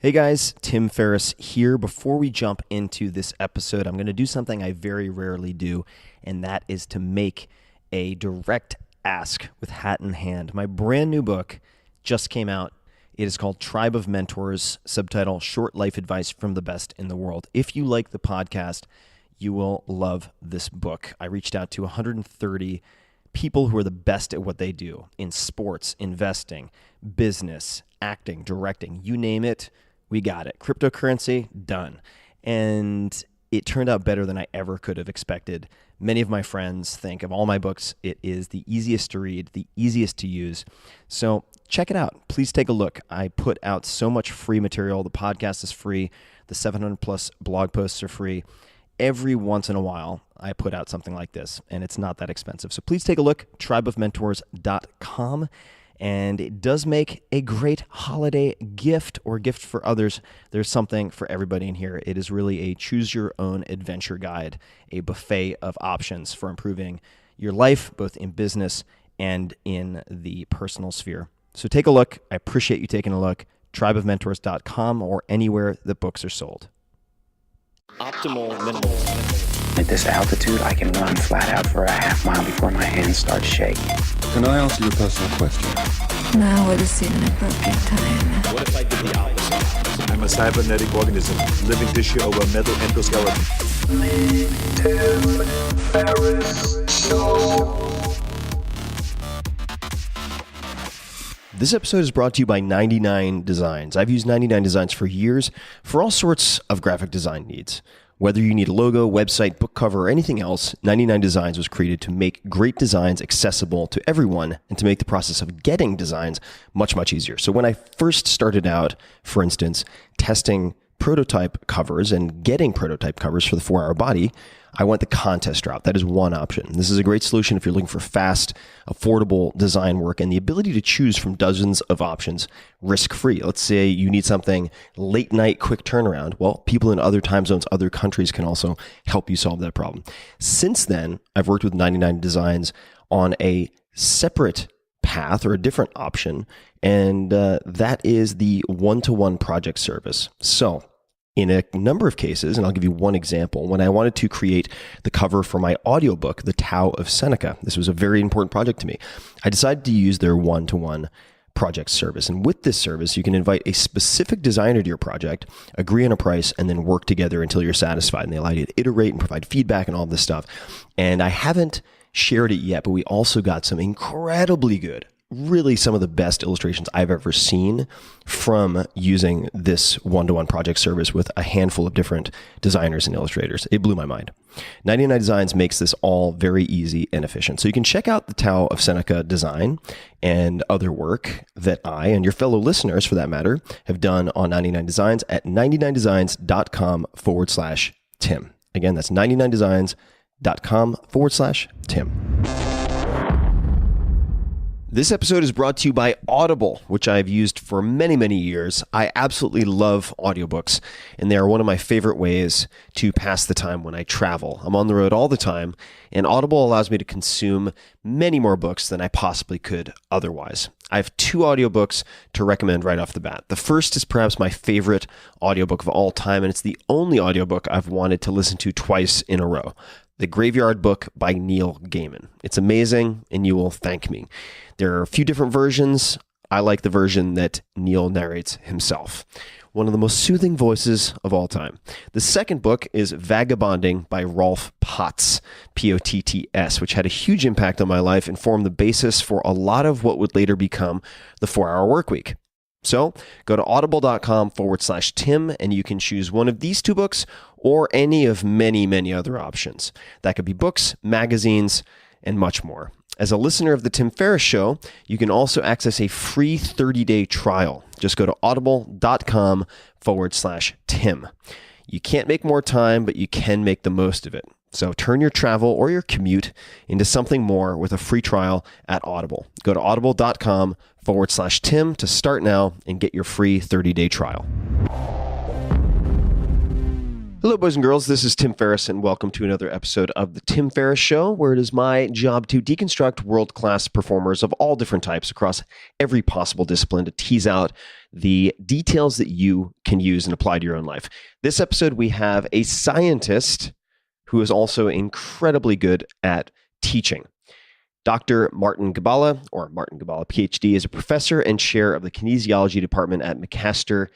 Hey guys, Tim Ferris here. Before we jump into this episode, I'm going to do something I very rarely do, and that is to make a direct ask with hat in hand. My brand new book just came out. It is called Tribe of Mentors, subtitle Short Life Advice from the Best in the World. If you like the podcast, you will love this book. I reached out to 130 people who are the best at what they do in sports, investing, business, acting, directing, you name it. We got it. Cryptocurrency, done. And it turned out better than I ever could have expected. Many of my friends think of all my books, it is the easiest to read, the easiest to use. So check it out. Please take a look. I put out so much free material. The podcast is free. The 700 plus blog posts are free. Every once in a while, I put out something like this, and it's not that expensive. So please take a look, tribeofmentors.com. And it does make a great holiday gift or gift for others. There's something for everybody in here. It is really a choose-your-own-adventure guide, a buffet of options for improving your life, both in business and in the personal sphere. So take a look. I appreciate you taking a look. tribeofmentors.com or anywhere that books are sold. Optimal minimalism. At this altitude, I can run flat out for a half mile before my hands start shaking. Can I ask you a personal question? Now would seem an appropriate time. What if I did the opposite? I'm a cybernetic organism, living tissue over metal endoskeleton. Tim Ferris Show. This episode is brought to you by 99 Designs. I've used 99 Designs for years for all sorts of graphic design needs. Whether you need a logo, website, book cover, or anything else, 99 Designs was created to make great designs accessible to everyone and to make the process of getting designs much, much easier. So when I first started out, for instance, testing prototype covers and getting prototype covers for the 4-Hour Body, I went the contest route. That is one option. This is a great solution if you're looking for fast, affordable design work and the ability to choose from dozens of options risk-free. Let's say you need something late night, quick turnaround. Well, people in other time zones, other countries can also help you solve that problem. Since then, I've worked with 99 Designs on a separate path or a different option, and that is the one-to-one project service. So in a number of cases, and I'll give you one example, when I wanted to create the cover for my audiobook, The Tao of Seneca, this was a very important project to me, I decided to use their one-to-one project service. And with this service, you can invite a specific designer to your project, agree on a price, and then work together until you're satisfied. And they allow you to iterate and provide feedback and all this stuff. And I haven't shared it yet, but we also got some incredibly good, really some of the best illustrations I've ever seen from using this one-to-one project service with a handful of different designers and illustrators. It blew my mind. 99 Designs makes this all very easy and efficient. So you can check out the Tao of Seneca design and other work that I and your fellow listeners, for that matter, have done on 99 Designs at 99designs.com/Tim. Again, that's 99designs.com/Tim. This episode is brought to you by Audible, which I've used for many, many years. I absolutely love audiobooks, and they are one of my favorite ways to pass the time when I travel. I'm on the road all the time, and Audible allows me to consume many more books than I possibly could otherwise. I have 2 audiobooks to recommend right off the bat. The first is perhaps my favorite audiobook of all time, and it's the only audiobook I've wanted to listen to twice in a row. The Graveyard Book by Neil Gaiman. It's amazing, and you will thank me. There are a few different versions. I like the version that Neil narrates himself. One of the most soothing voices of all time. The second book is Vagabonding by Rolf Potts, Potts, which had a huge impact on my life and formed the basis for a lot of what would later become the 4-Hour Workweek. So go to audible.com/Tim and you can choose one of these 2 books or any of many, many other options. That could be books, magazines, and much more. As a listener of The Tim Ferris Show, you can also access a free 30-day trial. Just go to audible.com/Tim. You can't make more time, but you can make the most of it. So turn your travel or your commute into something more with a free trial at Audible. Go to audible.com/Tim to start now and get your free 30-day trial. Hello, boys and girls. This is Tim Ferris, and welcome to another episode of The Tim Ferris Show, where it is my job to deconstruct world-class performers of all different types across every possible discipline to tease out the details that you can use and apply to your own life. This episode, we have a scientist who is also incredibly good at teaching. Dr. Martin Gibala, or Martin Gibala, PhD, is a professor and chair of the kinesiology department at McMaster.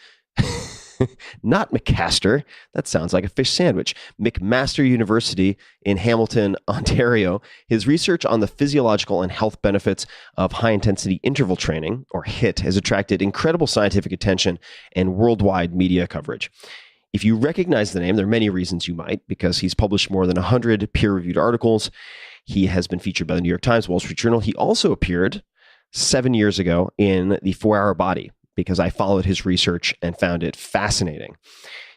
Not McMaster, that sounds like a fish sandwich. McMaster University in Hamilton, Ontario. His research on the physiological and health benefits of high-intensity interval training, or HIIT, has attracted incredible scientific attention and worldwide media coverage. If you recognize the name, there are many reasons you might, because he's published more than 100 peer-reviewed articles. He has been featured by the New York Times, Wall Street Journal. He also appeared 7 years ago in The 4-Hour Body, because I followed his research and found it fascinating.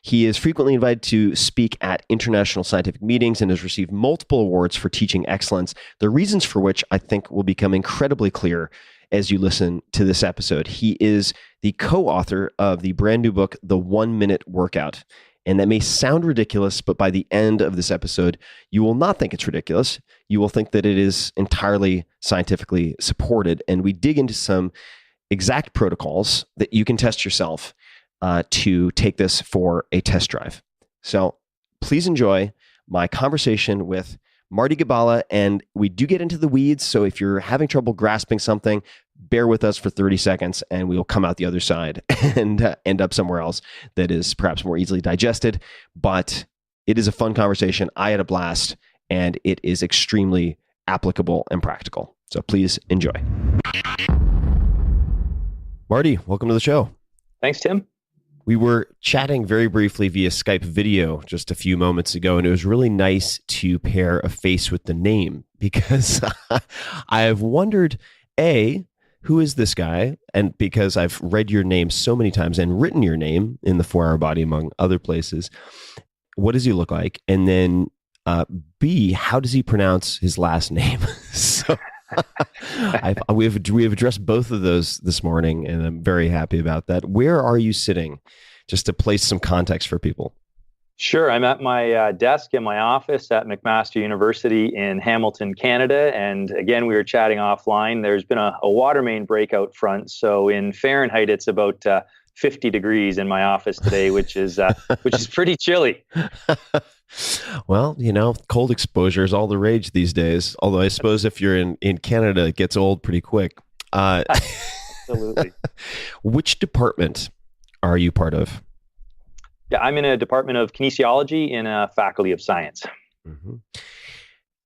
He is frequently invited to speak at international scientific meetings and has received multiple awards for teaching excellence, the reasons for which I think will become incredibly clear as you listen to this episode. He is the co-author of the brand new book, The 1 Minute Workout. And that may sound ridiculous, but by the end of this episode, you will not think it's ridiculous. You will think that it is entirely scientifically supported. And we dig into some exact protocols that you can test yourself to take this for a test drive. So please enjoy my conversation with Marty Gibala, and we do get into the weeds. So if you're having trouble grasping something, bear with us for 30 seconds and we will come out the other side and end up somewhere else that is perhaps more easily digested. But it is a fun conversation. I had a blast, and it is extremely applicable and practical. So please enjoy. Marty, welcome to the show. Thanks, Tim. We were chatting very briefly via Skype video just a few moments ago, and it was really nice to pair a face with the name, because I have wondered, A, who is this guy? And because I've read your name so many times and written your name in the 4-Hour Body, among other places, what does he look like? And then B, how does he pronounce his last name? So we have addressed both of those this morning, and I'm very happy about that. Where are you sitting, just to place some context for people? Sure. I'm at my desk in my office at McMaster University in Hamilton, Canada. And again, we were chatting offline. There's been a water main break out front. So in Fahrenheit, it's about 50 degrees in my office today, which is pretty chilly. Well, cold exposure is all the rage these days. Although I suppose if you're in Canada, it gets old pretty quick. Absolutely. Which department are you part of? Yeah, I'm in a department of kinesiology in a faculty of science. Mm-hmm.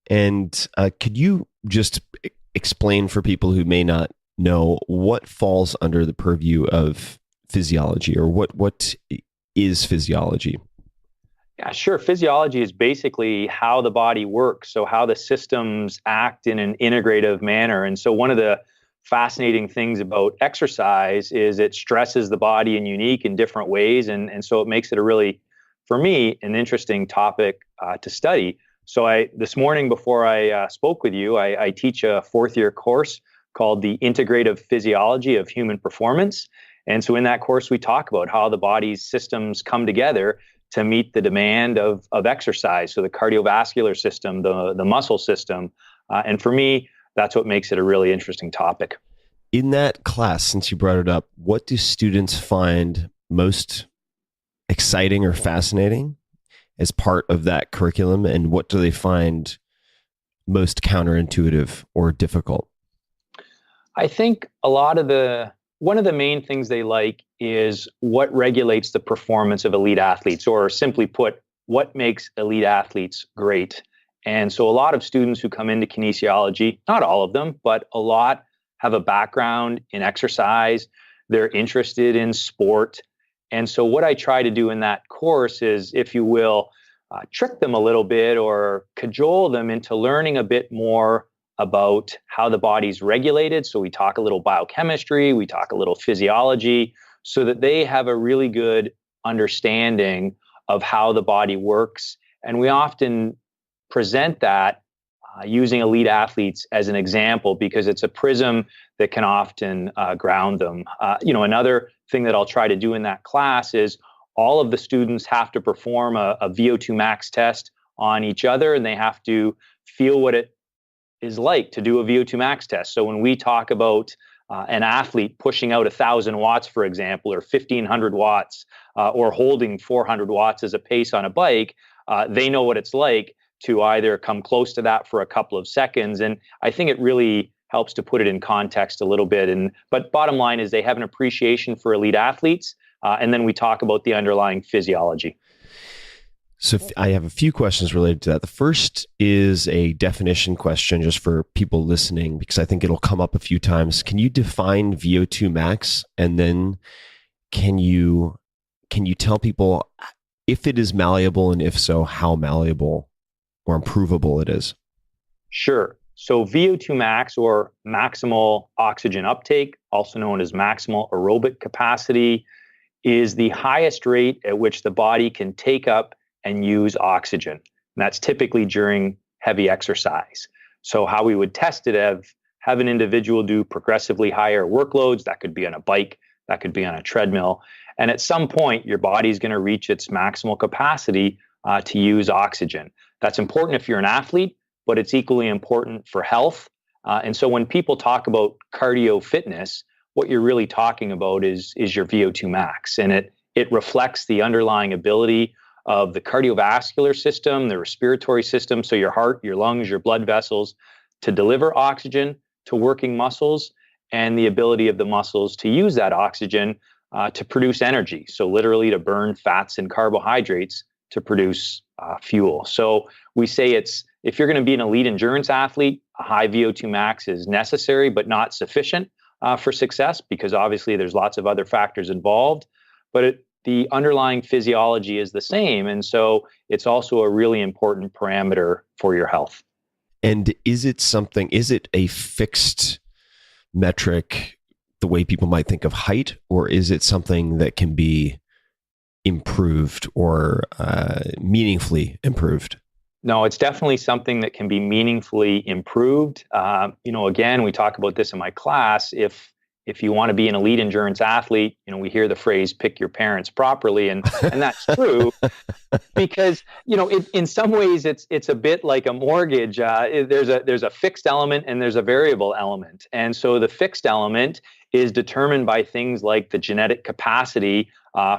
And could you just explain for people who may not know what falls under the purview of physiology, or what is physiology? Yeah, sure. Physiology is basically how the body works, so how the systems act in an integrative manner. And so one of the fascinating things about exercise is it stresses the body in unique and different ways. And so it makes it for me, an interesting topic to study. So this morning before I spoke with you, I teach a 4th-year course called the Integrative Physiology of Human Performance. And so in that course, we talk about how the body's systems come together to meet the demand of exercise. So the cardiovascular system, the muscle system. And for me, that's what makes it a really interesting topic. In that class, since you brought it up, what do students find most exciting or fascinating as part of that curriculum? And what do they find most counterintuitive or difficult? I think one of the main things they like is what regulates the performance of elite athletes, or simply put, what makes elite athletes great. And so a lot of students who come into kinesiology, not all of them, but a lot, have a background in exercise. They're interested in sport. And so what I try to do in that course is, if you will, trick them a little bit or cajole them into learning a bit more about how the body's regulated. So we talk a little biochemistry, we talk a little physiology, so that they have a really good understanding of how the body works. And we often present that using elite athletes as an example, because it's a prism that can often ground them. Another thing that I'll try to do in that class is all of the students have to perform a VO2 max test on each other, and they have to feel what it is like to do a VO2 max test. So when we talk about an athlete pushing out 1,000 watts, for example, or 1,500 watts, or holding 400 watts as a pace on a bike, they know what it's like to either come close to that for a couple of seconds. And I think it really helps to put it in context a little bit. But bottom line is they have an appreciation for elite athletes. And then we talk about the underlying physiology. So I have a few questions related to that. The first is a definition question just for people listening, because I think it'll come up a few times. Can you define VO2 max? And then can you tell people if it is malleable, and if so, how malleable or improvable it is? Sure. So VO2 max, or maximal oxygen uptake, also known as maximal aerobic capacity, is the highest rate at which the body can take up and use oxygen. And that's typically during heavy exercise. So how we would test it, have an individual do progressively higher workloads. That could be on a bike, that could be on a treadmill. And at some point, your body's going to reach its maximal capacity to use oxygen. That's important if you're an athlete, but it's equally important for health. And so when people talk about cardio fitness, what you're really talking about is your VO2 max. And it reflects the underlying ability of the cardiovascular system, the respiratory system, so your heart, your lungs, your blood vessels, to deliver oxygen to working muscles, and the ability of the muscles to use that oxygen to produce energy. So literally to burn fats and carbohydrates to produce fuel. So we say if you're going to be an elite endurance athlete, a high VO2 max is necessary, but not sufficient for success, because obviously there's lots of other factors involved. But the underlying physiology is the same. And so it's also a really important parameter for your health. And is it a fixed metric the way people might think of height, or is it something that can be improved or meaningfully improved? No, it's definitely something that can be meaningfully improved. Again, we talk about this in my class. If you want to be an elite endurance athlete, we hear the phrase "pick your parents properly," and that's true, because in some ways it's a bit like a mortgage. There's a fixed element and there's a variable element, and so the fixed element is determined by things like the genetic capacity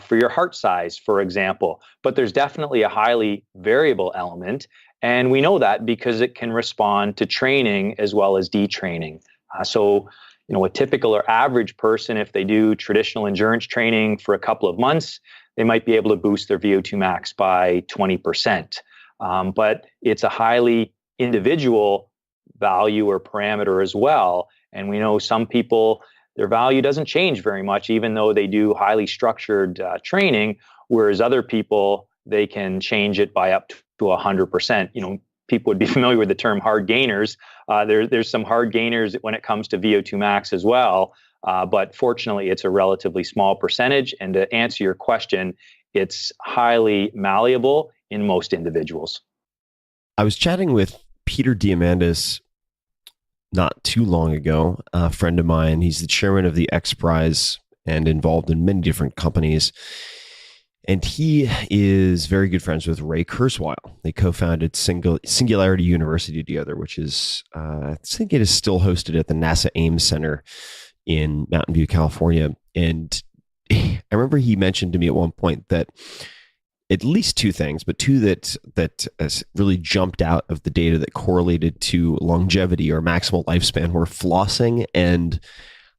for your heart size, for example. But there's definitely a highly variable element, and we know that because it can respond to training as well as detraining. A typical or average person, if they do traditional endurance training for a couple of months, they might be able to boost their VO2 max by 20%. But it's a highly individual value or parameter as well. And we know some people, their value doesn't change very much, even though they do highly structured training, whereas other people, they can change it by up to 100%. People would be familiar with the term hard gainers. There's some hard gainers when it comes to VO2 max as well. But fortunately, it's a relatively small percentage. And to answer your question, it's highly malleable in most individuals. I was chatting with Peter Diamandis not too long ago, a friend of mine. He's the chairman of the X Prize and involved in many different companies. And he is very good friends with Ray Kurzweil. They co-founded Singularity University together, which is, I think it is still hosted at the NASA Ames Center in Mountain View, California. And I remember he mentioned to me at one point that at least two things, but two that really jumped out of the data that correlated to longevity or maximal lifespan were flossing and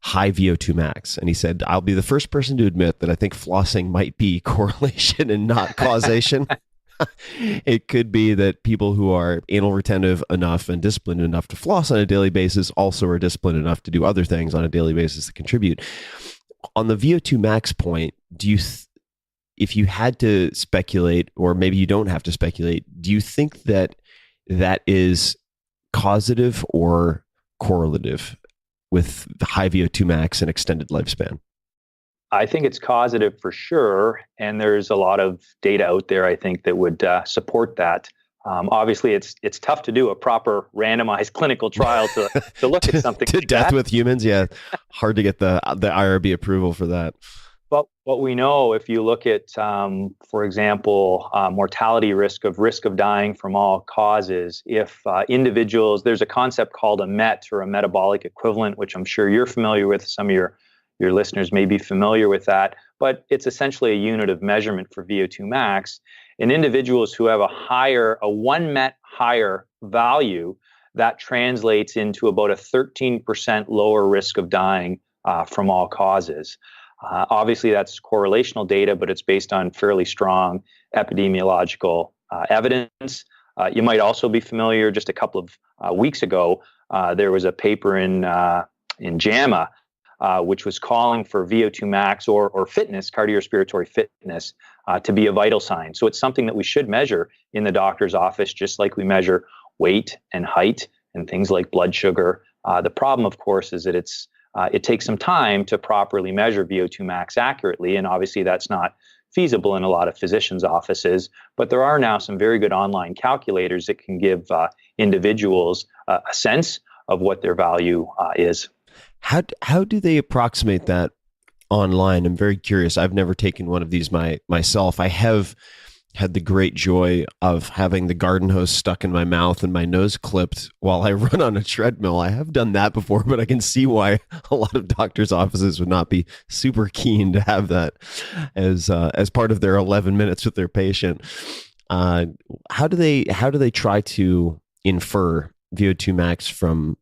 high VO2 max. And he said, I'll be the first person to admit that I think flossing might be correlation and not causation. It could be that people who are anal retentive enough and disciplined enough to floss on a daily basis also are disciplined enough to do other things on a daily basis that contribute. On the VO2 max point, if you had to speculate, or maybe you don't have to speculate, do you think that is causative or correlative with the high VO2 max and extended lifespan? I think it's causative for sure. And there's a lot of data out there, I think, that would support that. Obviously, it's tough to do a proper randomized clinical trial to look at something to like death that. with humans. Yeah. Hard to get the IRB approval for that. But what we know, if you look at, for example, mortality risk of dying from all causes, if individuals, there's a concept called a MET, or a metabolic equivalent, which I'm sure you're familiar with. Some of your listeners may be familiar with that, but it's essentially a unit of measurement for VO2 max. In individuals who have a 1 MET higher value, that translates into about a 13% lower risk of dying from all causes. Obviously, that's correlational data, but it's based on fairly strong epidemiological evidence. You might also be familiar, just a couple of weeks ago, there was a paper in JAMA, which was calling for VO2 max or fitness, cardiorespiratory fitness, to be a vital sign. So it's something that we should measure in the doctor's office, just like we measure weight and height and things like blood sugar. The problem, of course, is that it takes some time to properly measure VO2 max accurately, and obviously that's not feasible in a lot of physicians' offices. But there are now some very good online calculators that can give individuals a sense of what their value is. How do they approximate that online? I'm very curious. I've never taken one of these myself. I have had the great joy of having the garden hose stuck in my mouth and my nose clipped while I run on a treadmill. I have done that before, but I can see why a lot of doctors' offices would not be super keen to have that as part of their 11 minutes with their patient. How do they try to infer VO2 max from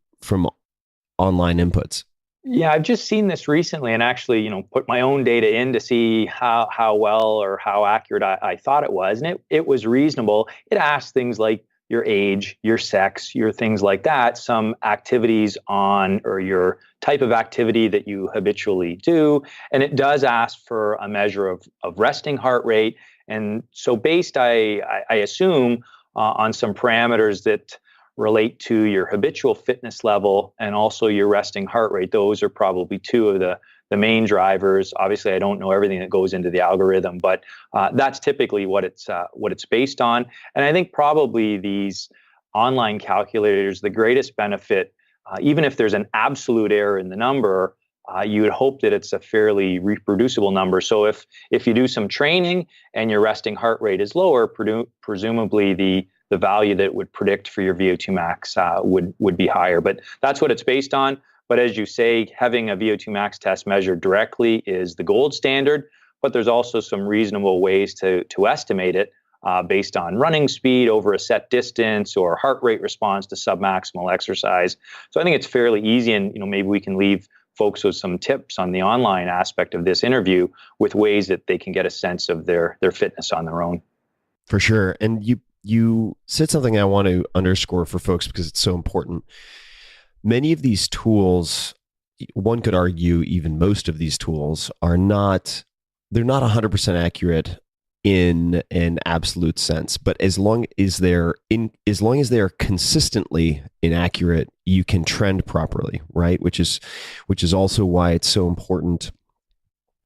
online inputs? Yeah, I've just seen this recently, and actually, put my own data in to see how well or how accurate I thought it was, and it was reasonable. It asked things like your age, your sex, your things like that, some activities on, or your type of activity that you habitually do, and it does ask for a measure of resting heart rate, and so based, I assume, on some parameters that relate to your habitual fitness level and also your resting heart rate. Those are probably two of the main drivers. Obviously, I don't know everything that goes into the algorithm, but that's typically what it's based on. And I think probably these online calculators, the greatest benefit, even if there's an absolute error in the number, you would hope that it's a fairly reproducible number. So if you do some training and your resting heart rate is lower, presumably the value that it would predict for your VO2 max would be higher. But that's what it's based on. But as you say, having a VO2 max test measured directly is the gold standard. But there's also some reasonable ways to estimate it based on running speed over a set distance or heart rate response to submaximal exercise. So I think it's fairly easy, and maybe we can leave folks with some tips on the online aspect of this interview with ways that they can get a sense of their fitness on their own. For sure. And you said something I want to underscore for folks because it's so important. Many of these tools, one could argue even most of these tools they're not 100% accurate in an absolute sense, but as long as they're consistently inaccurate, you can trend properly, right? Which is also why it's so important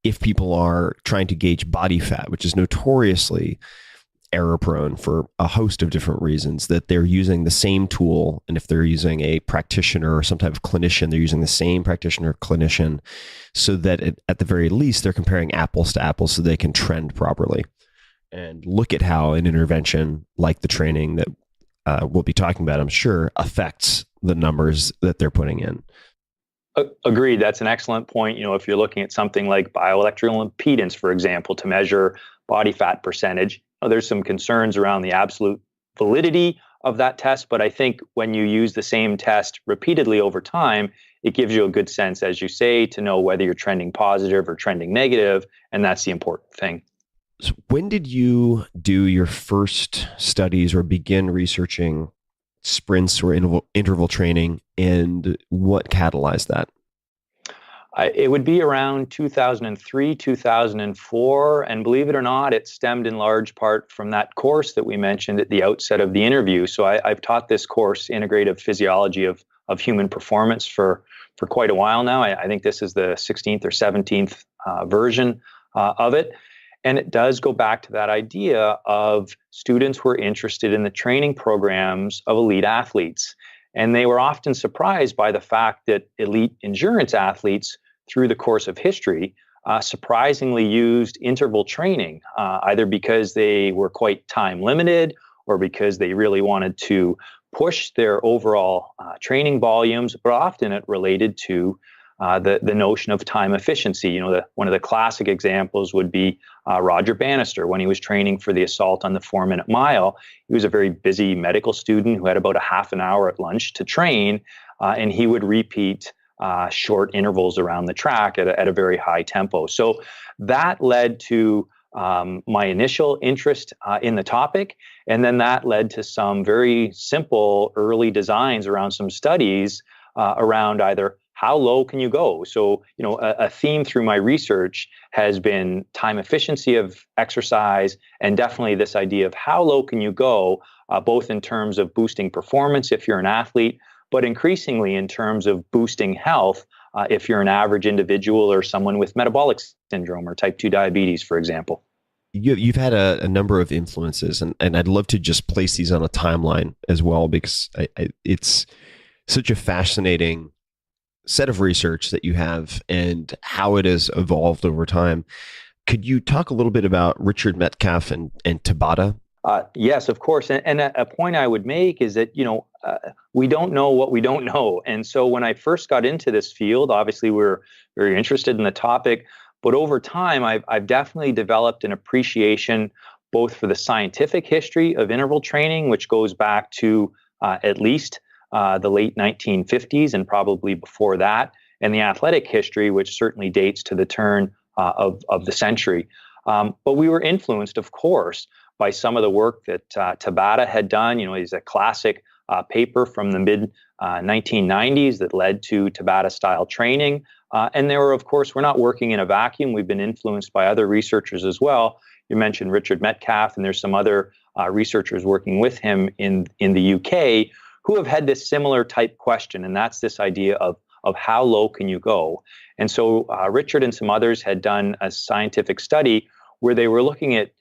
if people are trying to gauge body fat, which is notoriously error prone for a host of different reasons, that they're using the same tool. And if they're using a practitioner or some type of clinician, they're using the same practitioner or clinician, so that at the very least, they're comparing apples to apples so they can trend properly and look at how an intervention like the training that we'll be talking about, I'm sure, affects the numbers that they're putting in. Agreed. That's an excellent point. If you're looking at something like bioelectrical impedance, for example, to measure body fat percentage, there's some concerns around the absolute validity of that test. But I think when you use the same test repeatedly over time, it gives you a good sense, as you say, to know whether you're trending positive or trending negative. And that's the important thing. So when did you do your first studies or begin researching sprints or interval training, and what catalyzed that? It would be around 2003, 2004. And believe it or not, it stemmed in large part from that course that we mentioned at the outset of the interview. So I've taught this course, Integrative Physiology of Human Performance, for quite a while now. I think this is the 16th or 17th version of it. And it does go back to that idea of students were interested in the training programs of elite athletes. And they were often surprised by the fact that elite endurance athletes, through the course of history, surprisingly used interval training, either because they were quite time limited or because they really wanted to push their overall training volumes, but often it related to the notion of time efficiency. One of the classic examples would be Roger Bannister when he was training for the assault on the 4-minute mile. He was a very busy medical student who had about a half an hour at lunch to train, and he would repeat short intervals around the track at a very high tempo. So that led to my initial interest in the topic, and then that led to some very simple early designs around some studies around either how low can you go? So, a theme through my research has been time efficiency of exercise, and definitely this idea of how low can you go, both in terms of boosting performance if you're an athlete, but increasingly in terms of boosting health if you're an average individual or someone with metabolic syndrome or type 2 diabetes, for example. You've had a number of influences, and I'd love to just place these on a timeline as well, because it's such a fascinating set of research that you have and how it has evolved over time. Could you talk a little bit about Richard Metcalf and Tabata? Yes, of course. And a point I would make is that, we don't know what we don't know. And so when I first got into this field, obviously we're very interested in the topic, but over time, I've definitely developed an appreciation both for the scientific history of interval training, which goes back to at least the late 1950s and probably before that, and the athletic history, which certainly dates to the turn of the century. But we were influenced, of course, by some of the work that Tabata had done. He's a classic paper from the mid 1990s that led to Tabata-style training. And there were, of course, we're not working in a vacuum. We've been influenced by other researchers as well. You mentioned Richard Metcalf, and there's some other researchers working with him in the UK who have had this similar type question, and that's this idea of how low can you go? And so Richard and some others had done a scientific study where they were looking at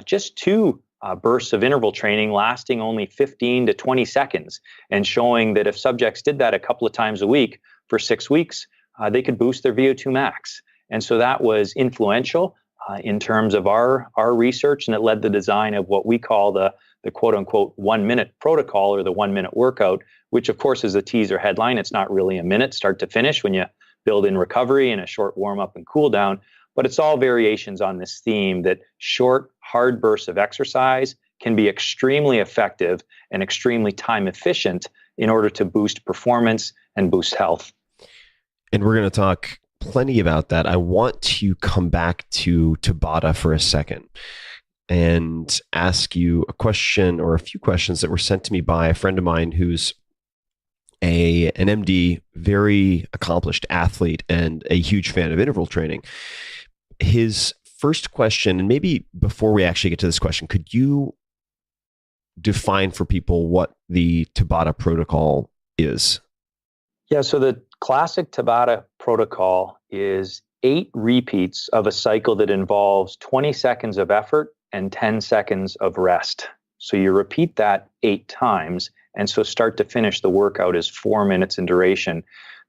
just two bursts of interval training lasting only 15 to 20 seconds, and showing that if subjects did that a couple of times a week for 6 weeks, they could boost their VO2 max. And so that was influential in terms of our research, and it led the design of what we call the quote unquote 1 minute protocol, or the 1 minute workout, which of course is a teaser headline. It's not really a minute start to finish when you build in recovery and a short warm up and cool down, but it's all variations on this theme that short, hard bursts of exercise can be extremely effective and extremely time efficient in order to boost performance and boost health. And we're going to talk plenty about that. I want to come back to Tabata for a second and ask you a question, or a few questions that were sent to me by a friend of mine who's an MD, very accomplished athlete, and a huge fan of interval training. His first question, and maybe before we actually get to this question, could you define for people what the Tabata protocol is? Yeah, so the classic Tabata protocol is 8 repeats of a cycle that involves 20 seconds of effort and 10 seconds of rest. So you repeat that 8 times, and so start to finish, the workout is 4 minutes in duration.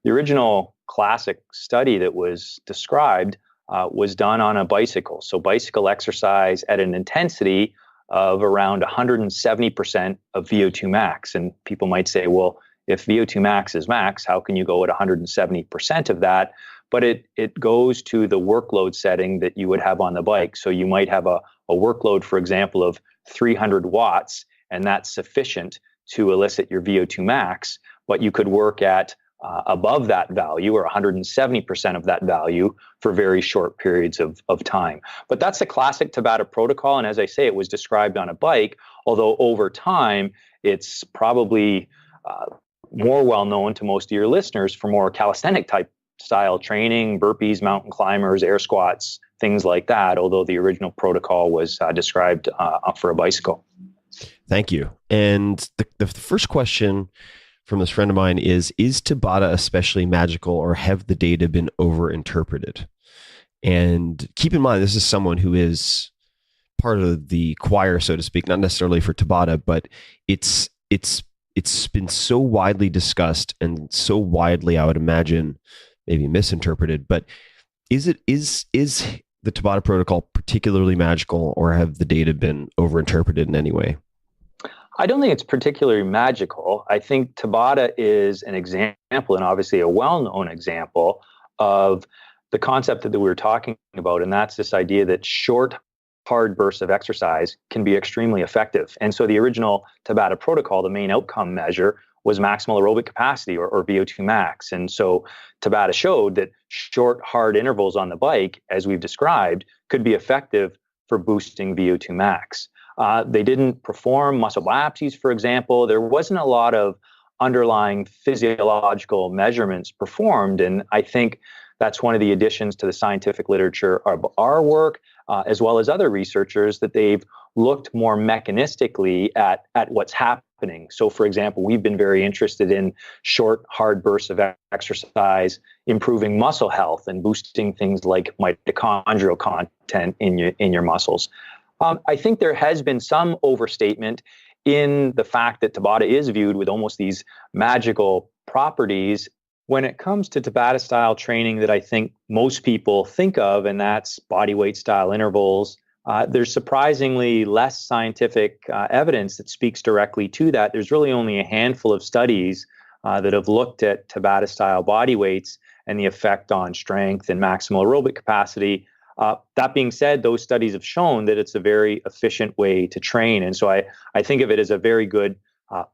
The original classic study that was described was done on a bicycle. So bicycle exercise at an intensity of around 170% of VO2 max. And people might say, well, if VO2 max is max, how can you go at 170% of that? But it goes to the workload setting that you would have on the bike. So you might have a workload, for example, of 300 watts, and that's sufficient to elicit your VO2 max, but you could work at above that value, or 170% of that value, for very short periods of time. But that's the classic Tabata protocol. And as I say, it was described on a bike, although over time, it's probably more well known to most of your listeners for more calisthenic type style training, burpees, mountain climbers, air squats, things like that, although the original protocol was described for a bicycle. Thank you. And the first question from this friend of mine is Tabata especially magical, or have the data been overinterpreted? And keep in mind, this is someone who is part of the choir, so to speak, not necessarily for Tabata, but it's been so widely discussed and so widely, I would imagine, maybe misinterpreted. But is the Tabata protocol particularly magical, or have the data been overinterpreted in any way? I don't think it's particularly magical. I think Tabata is an example, and obviously a well-known example, of the concept that we were talking about, and that's this idea that short, hard bursts of exercise can be extremely effective. And so the original Tabata protocol, the main outcome measure, was maximal aerobic capacity, or VO2 max. And so Tabata showed that short, hard intervals on the bike, as we've described, could be effective for boosting VO2 max. They didn't perform muscle biopsies, for example. There wasn't a lot of underlying physiological measurements performed. And I think that's one of the additions to the scientific literature of our work, as well as other researchers, that they've looked more mechanistically at what's happening. So, for example, we've been very interested in short, hard bursts of exercise, improving muscle health and boosting things like mitochondrial content in your muscles. I think there has been some overstatement in the fact that Tabata is viewed with almost these magical properties when it comes to Tabata style training that I think most people think of, and that's body weight style intervals. There's surprisingly less scientific evidence that speaks directly to that. There's really only a handful of studies that have looked at Tabata style body weights and the effect on strength and maximal aerobic capacity. That being said, those studies have shown that it's a very efficient way to train. And so I think of it as a very good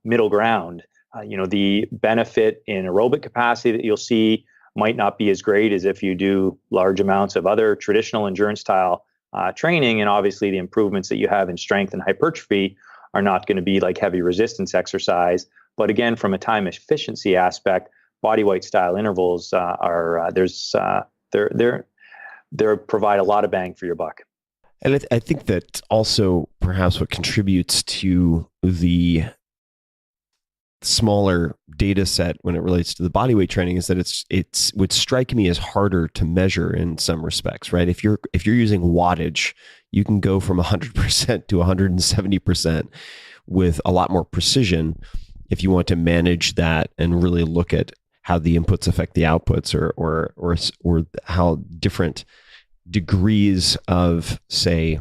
middle ground. The benefit in aerobic capacity that you'll see might not be as great as if you do large amounts of other traditional endurance style training. And obviously the improvements that you have in strength and hypertrophy are not going to be like heavy resistance exercise. But again, from a time efficiency aspect, body weight style intervals they provide a lot of bang for your buck. And I think that also perhaps what contributes to the smaller data set when it relates to the body weight training is that it's would strike me as harder to measure in some respects, right? If you're using wattage, you can go from 100% to 170% with a lot more precision if you want to manage that and really look at how the inputs affect the outputs, or how different degrees of, say,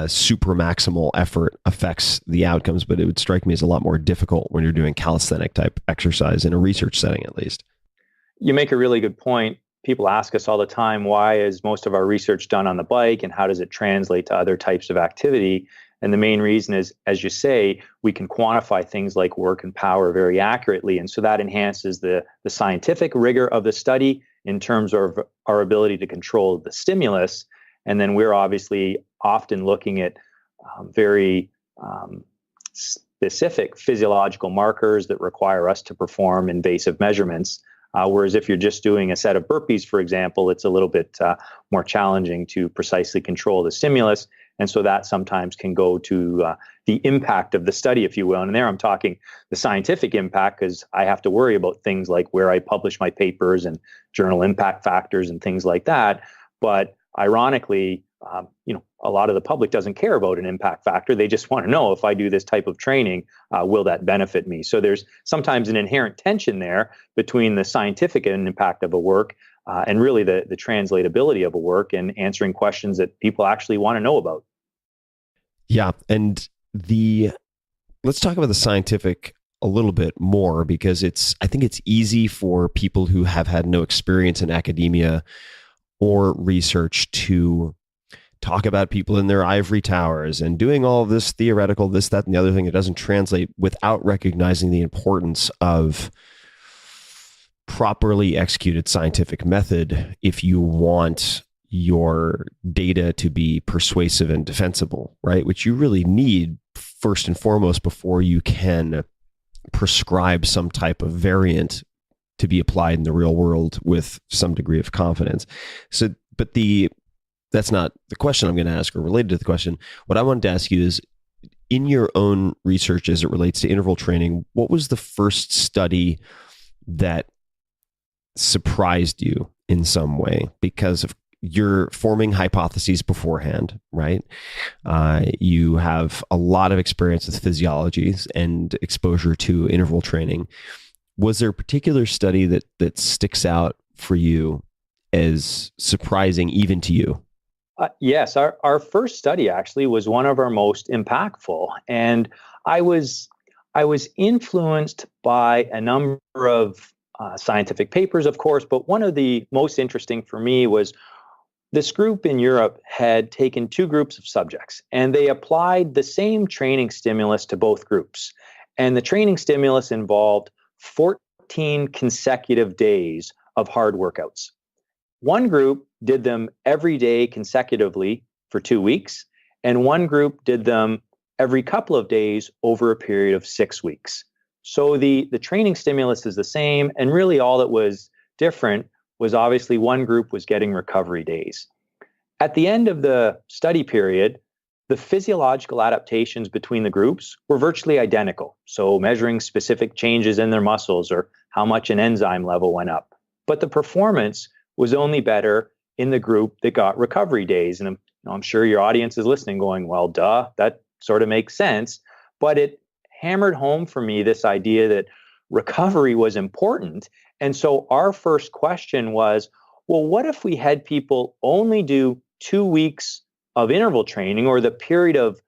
super maximal effort affects the outcomes. But it would strike me as a lot more difficult when you're doing calisthenic type exercise in a research setting, at least. You make a really good point. People ask us all the time, why is most of our research done on the bike, and how does it translate to other types of activity? And the main reason is, as you say, we can quantify things like work and power very accurately. And so that enhances the scientific rigor of the study in terms of our ability to control the stimulus. And then we're obviously often looking at very specific physiological markers that require us to perform invasive measurements. Whereas if you're just doing a set of burpees, for example, it's a little bit more challenging to precisely control the stimulus. And so that sometimes can go to the impact of the study, if you will. And there I'm talking the scientific impact, because I have to worry about things like where I publish my papers and journal impact factors and things like that. But ironically, a lot of the public doesn't care about an impact factor. They just want to know, if I do this type of training, will that benefit me? So there's sometimes an inherent tension there between the scientific impact of a work and really the translatability of a work, and answering questions that people actually want to know about. Yeah. And let's talk about the scientific a little bit more, because I think it's easy for people who have had no experience in academia or research to talk about people in their ivory towers and doing all of this theoretical, this, that, and the other thing that doesn't translate, without recognizing the importance of properly executed scientific method if you want your data to be persuasive and defensible, right? Which you really need first and foremost before you can prescribe some type of variant to be applied in the real world with some degree of confidence. So, but that's not the question I'm going to ask, or related to the question. What I wanted to ask you is, in your own research as it relates to interval training, what was the first study that surprised you in some way? Because of you're forming hypotheses beforehand, right? You have a lot of experience with physiologies and exposure to interval training. Was there a particular study that sticks out for you as surprising even to you? Yes, our first study actually was one of our most impactful, and I was influenced by a number of scientific papers, of course, but one of the most interesting for me was this group in Europe had taken two groups of subjects, and they applied the same training stimulus to both groups, and the training stimulus involved 14 consecutive days of hard workouts. One group did them every day consecutively for 2 weeks, and one group did them every couple of days over a period of 6 weeks. So the training stimulus is the same, and really all that was different was obviously one group was getting recovery days. At the end of the study period, the physiological adaptations between the groups were virtually identical. So measuring specific changes in their muscles or how much an enzyme level went up. But the performance was only better in the group that got recovery days. And I'm sure your audience is listening going, well, duh, that sort of makes sense. But it hammered home for me this idea that recovery was important. And so our first question was, well, what if we had people only do 2 weeks of interval training, or the period of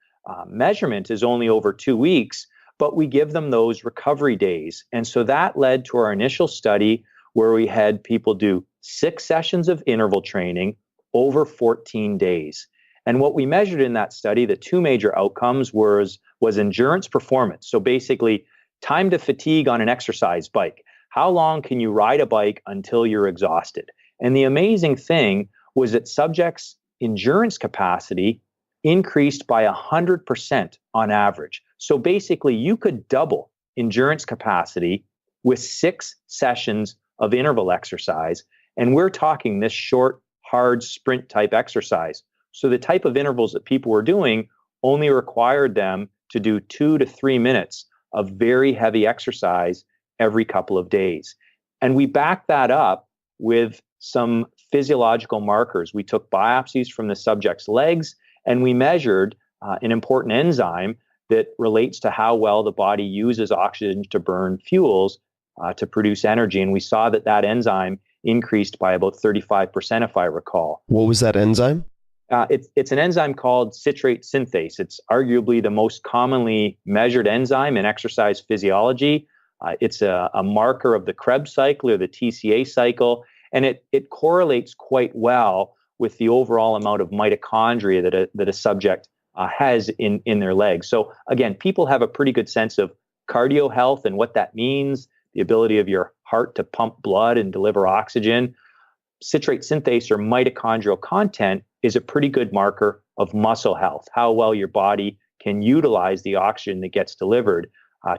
measurement is only over 2 weeks, but we give them those recovery days? And so that led to our initial study where we had people do 6 sessions of interval training over 14 days. And what we measured in that study, the two major outcomes was endurance performance. So basically, time to fatigue on an exercise bike. How long can you ride a bike until you're exhausted? And the amazing thing was that subjects' endurance capacity increased by 100% on average. So basically, you could double endurance capacity with 6 sessions of interval exercise. And we're talking this short, hard sprint type exercise. So the type of intervals that people were doing only required them to do 2 to 3 minutes of very heavy exercise every couple of days. And we backed that up with some physiological markers. We took biopsies from the subject's legs, and we measured an important enzyme that relates to how well the body uses oxygen to burn fuels to produce energy. And we saw that that enzyme increased by about 35%, if I recall. What was that enzyme? It's an enzyme called citrate synthase. It's arguably the most commonly measured enzyme in exercise physiology. It's a marker of the Krebs cycle or the TCA cycle, and it correlates quite well with the overall amount of mitochondria that a subject has in their legs. So again, people have a pretty good sense of cardio health and what that means, the ability of your heart to pump blood and deliver oxygen. Citrate synthase or mitochondrial content is a pretty good marker of muscle health, how well your body can utilize the oxygen that gets delivered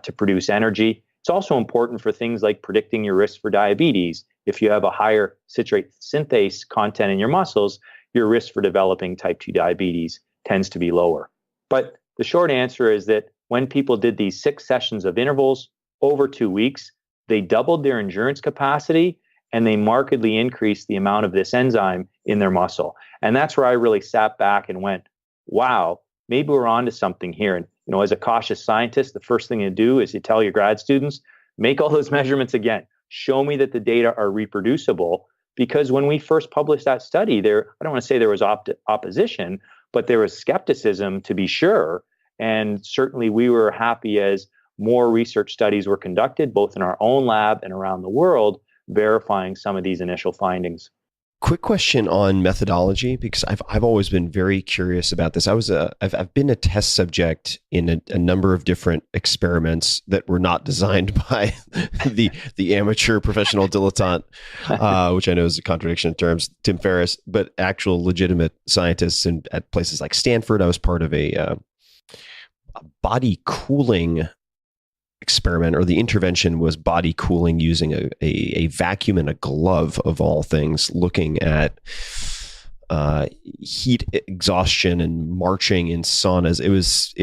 to produce energy. It's also important for things like predicting your risk for diabetes. If you have a higher citrate synthase content in your muscles, your risk for developing type 2 diabetes tends to be lower. But the short answer is that when people did these 6 sessions of intervals over 2 weeks, they doubled their endurance capacity and they markedly increased the amount of this enzyme in their muscle. And that's where I really sat back and went, wow, maybe we're onto something here. And as a cautious scientist, the first thing you do is you tell your grad students, make all those measurements again. Show me that the data are reproducible. Because when we first published that study, I don't want to say there was opposition, but there was skepticism, to be sure. And certainly we were happy as more research studies were conducted, both in our own lab and around the world, verifying some of these initial findings. Quick question on methodology, because I've always been very curious about this. I've been a test subject in a number of different experiments that were not designed by the amateur professional dilettante, which I know is a contradiction in terms, Tim Ferris, but actual legitimate scientists at places like Stanford. I was part of a body cooling experiment, or the intervention was body cooling using a vacuum and a glove, of all things, looking at heat exhaustion and marching in saunas. It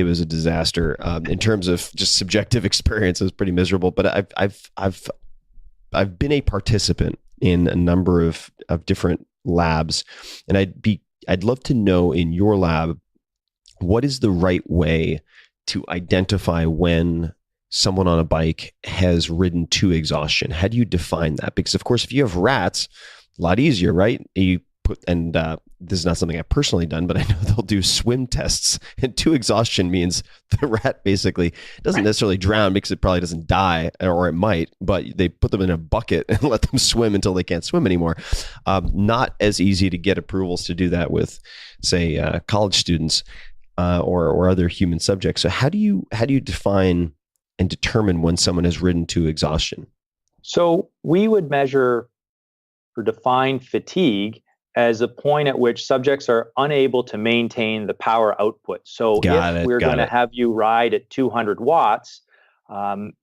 was a disaster in terms of just subjective experience. It was pretty miserable. But I've been a participant in a number of different labs, and I'd love to know, in your lab, what is the right way to identify when someone on a bike has ridden to exhaustion? How do you define that? Because of course, if you have rats, a lot easier, right? You put, and this is not something I've personally done, but I know they'll do swim tests, and 2 exhaustion means the rat basically doesn't necessarily drown because it probably doesn't die, or it might, but they put them in a bucket and let them swim until they can't swim anymore. Not as easy to get approvals to do that with, say, college students or other human subjects. So how do you define and determine when someone has ridden to exhaustion? So we would measure or define fatigue as a point at which subjects are unable to maintain the power output. So if we're going to have you ride at 200 watts,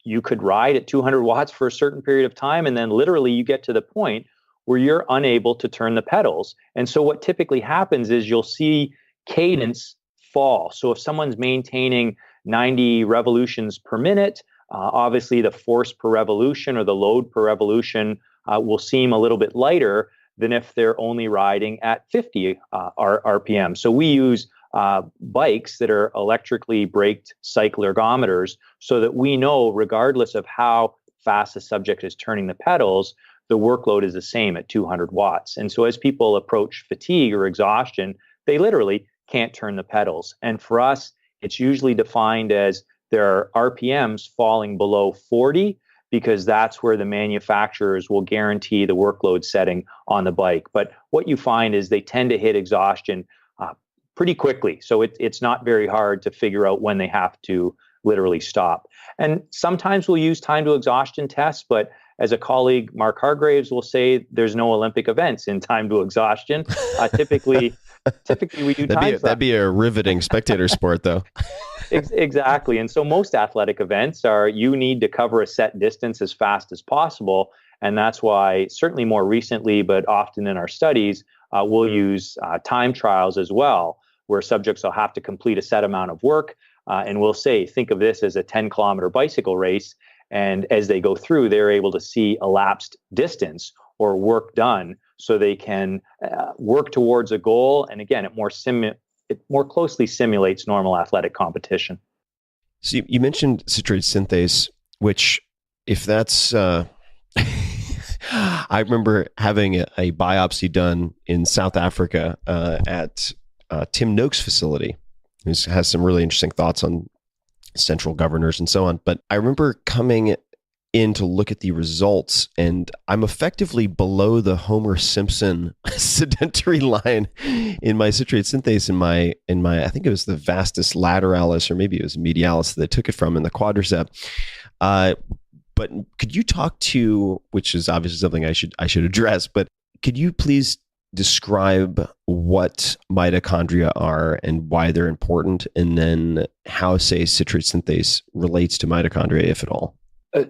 you could ride at 200 watts for a certain period of time, and then literally you get to the point where you're unable to turn the pedals. And so what typically happens is you'll see cadence fall. So if someone's maintaining 90 revolutions per minute, obviously the force per revolution or the load per revolution will seem a little bit lighter than if they're only riding at 50 RPM. So we use bikes that are electrically braked cycle ergometers so that we know, regardless of how fast the subject is turning the pedals, the workload is the same at 200 watts. And so as people approach fatigue or exhaustion, they literally can't turn the pedals. And for us, it's usually defined as their RPMs falling below 40, because that's where the manufacturers will guarantee the workload setting on the bike. But what you find is they tend to hit exhaustion pretty quickly. So it's not very hard to figure out when they have to literally stop. And sometimes we'll use time to exhaustion tests, but as a colleague, Mark Hargraves, will say, there's no Olympic events in time to exhaustion. Typically we do time. That'd be a riveting spectator sport, though. Exactly. And so most athletic events are, you need to cover a set distance as fast as possible. And that's why, certainly more recently, but often in our studies, we'll use time trials as well, where subjects will have to complete a set amount of work. And we'll say, think of this as a 10-kilometer bicycle race. And as they go through, they're able to see elapsed distance or work done so they can work towards a goal. And again, it more closely simulates normal athletic competition. So you mentioned citrate synthase, which, if that's, I remember having a biopsy done in South Africa at Tim Noakes' facility, who has some really interesting thoughts on central governors and so on. But I remember coming in to look at the results, and I'm effectively below the Homer Simpson sedentary line in my citrate synthase in my I think it was the vastus lateralis, or maybe it was medialis that I took it from, in the quadricep. But could you talk to, which is obviously something I should address, but could you please describe what mitochondria are and why they're important, and then how, say, citrate synthase relates to mitochondria, if at all?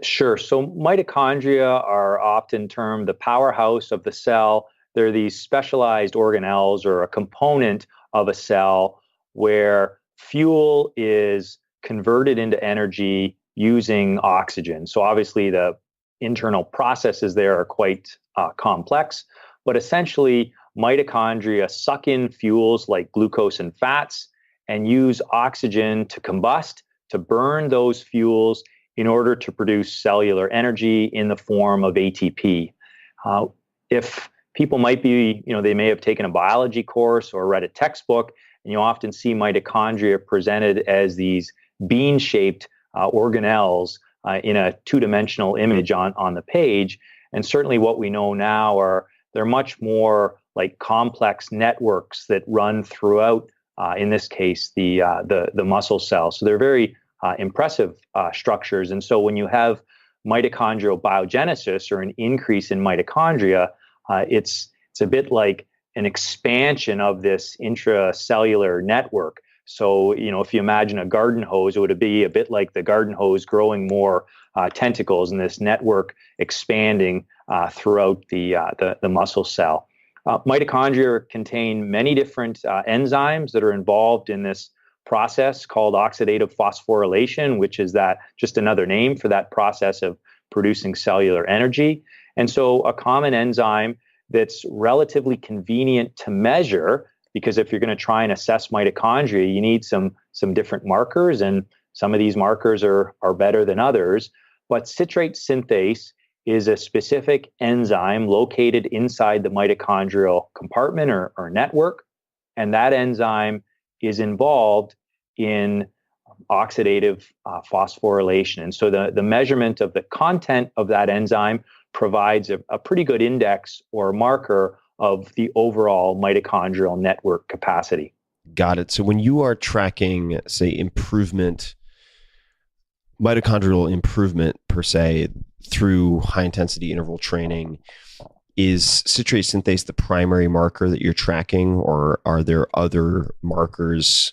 Sure. So mitochondria are often termed the powerhouse of the cell. They're these specialized organelles, or a component of a cell, where fuel is converted into energy using oxygen. So obviously the internal processes there are quite complex, but essentially mitochondria suck in fuels like glucose and fats and use oxygen to combust, to burn those fuels in order to produce cellular energy in the form of ATP. If people might be, they may have taken a biology course or read a textbook, and you often see mitochondria presented as these bean-shaped organelles in a two-dimensional image on the page. And certainly what we know now are they're much more like complex networks that run throughout, in this case, the muscle cell. So they're very impressive structures. And so when you have mitochondrial biogenesis, or an increase in mitochondria, it's a bit like an expansion of this intracellular network. So, if you imagine a garden hose, it would be a bit like the garden hose growing more tentacles, and this network expanding throughout the muscle cell. Mitochondria contain many different enzymes that are involved in this process called oxidative phosphorylation, which is that just another name for that process of producing cellular energy. And so a common enzyme that's relatively convenient to measure, because if you're going to try and assess mitochondria, you need some different markers, and some of these markers are better than others. But citrate synthase is a specific enzyme located inside the mitochondrial compartment or network. And that enzyme is involved in oxidative phosphorylation. And so the measurement of the content of that enzyme provides a pretty good index or marker of the overall mitochondrial network capacity. Got it. So when you are tracking, say, mitochondrial improvement per se, through high intensity interval training, is citrate synthase the primary marker that you're tracking, or are there other markers,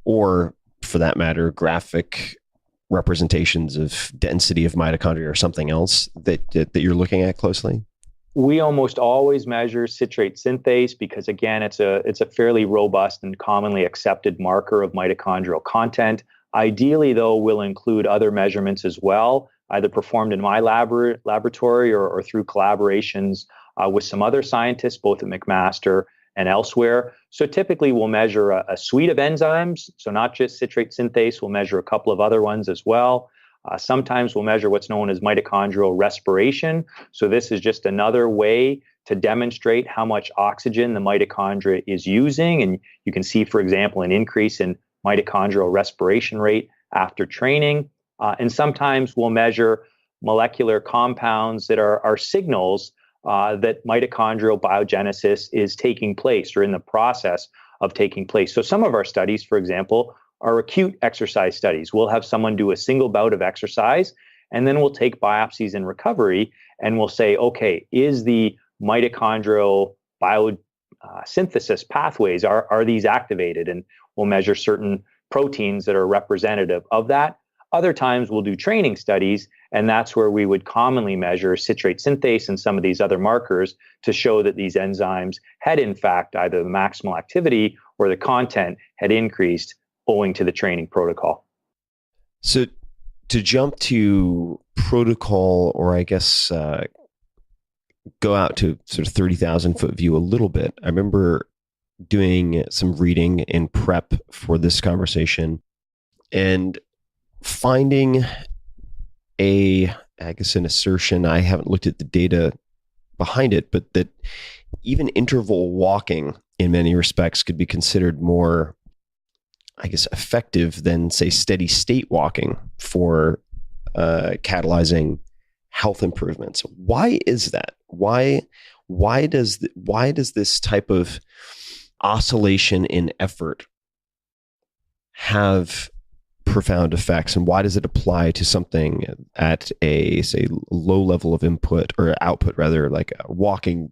or for that matter, graphic representations of density of mitochondria or something else that you're looking at closely? We almost always measure citrate synthase because, again, it's a fairly robust and commonly accepted marker of mitochondrial content. Ideally, though, we'll include other measurements as well, either performed in my laboratory or through collaborations with some other scientists, both at McMaster and elsewhere. So typically, we'll measure a suite of enzymes. So not just citrate synthase, we'll measure a couple of other ones as well. Sometimes we'll measure what's known as mitochondrial respiration. So this is just another way to demonstrate how much oxygen the mitochondria is using. And you can see, for example, an increase in mitochondrial respiration rate after training. And sometimes we'll measure molecular compounds that are signals that mitochondrial biogenesis is taking place or in the process of taking place. So some of our studies, for example, are acute exercise studies. We'll have someone do a single bout of exercise, and then we'll take biopsies in recovery, and we'll say, okay, is the mitochondrial biosynthesis pathways, are these activated? And we'll measure certain proteins that are representative of that. Other times we'll do training studies, and that's where we would commonly measure citrate synthase and some of these other markers to show that these enzymes had in fact either the maximal activity or the content had increased owing to the training protocol. So to jump to protocol, or I guess go out to sort of 30,000 foot view a little bit, I remember doing some reading in prep for this conversation and finding an assertion. I haven't looked at the data behind it, but that even interval walking in many respects could be considered more, I guess, effective than, say, steady state walking for catalyzing health improvements. Why is that? Why does this type of oscillation in effort have profound effects, and why does it apply to something at a, say, low level of input or output, rather, like walking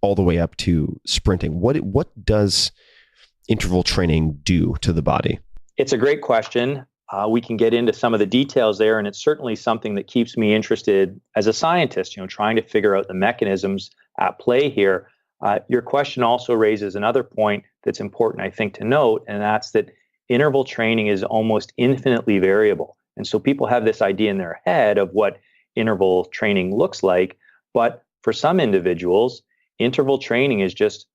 all the way up to sprinting? What does interval training do to the body? It's a great question. We can get into some of the details there, and it's certainly something that keeps me interested as a scientist, trying to figure out the mechanisms at play here. Your question also raises another point that's important, I think, to note, and that's that interval training is almost infinitely variable. And so people have this idea in their head of what interval training looks like. But for some individuals, interval training is just,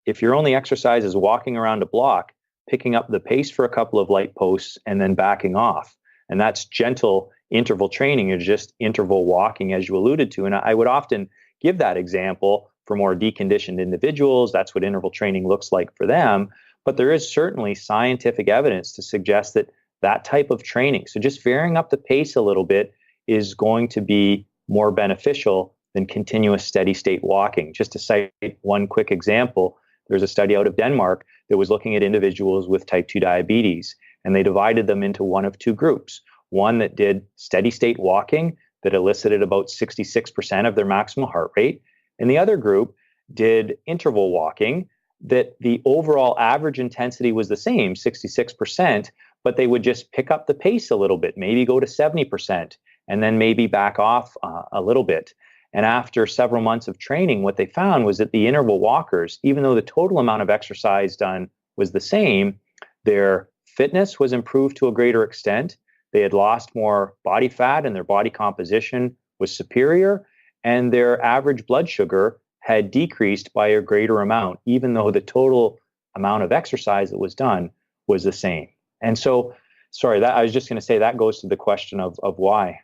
if your only exercise is walking around a block, picking up the pace for a couple of light posts and then backing off. And that's gentle interval training, or just interval walking, as you alluded to. And I would often give that example for more deconditioned individuals. That's what interval training looks like for them. But there is certainly scientific evidence to suggest that that type of training, so just varying up the pace a little bit, is going to be more beneficial than continuous steady state walking. Just to cite one quick example, there's a study out of Denmark that was looking at individuals with type 2 diabetes, and they divided them into one of two groups. One that did steady state walking that elicited about 66% of their maximal heart rate, and the other group did interval walking that the overall average intensity was the same, 66%, but they would just pick up the pace a little bit, maybe go to 70%, and then maybe back off a little bit. And after several months of training, what they found was that the interval walkers, even though the total amount of exercise done was the same, their fitness was improved to a greater extent. They had lost more body fat, and their body composition was superior, and their average blood sugar had decreased by a greater amount, even though the total amount of exercise that was done was the same. And so, sorry, that I was just going to say that goes to the question of why.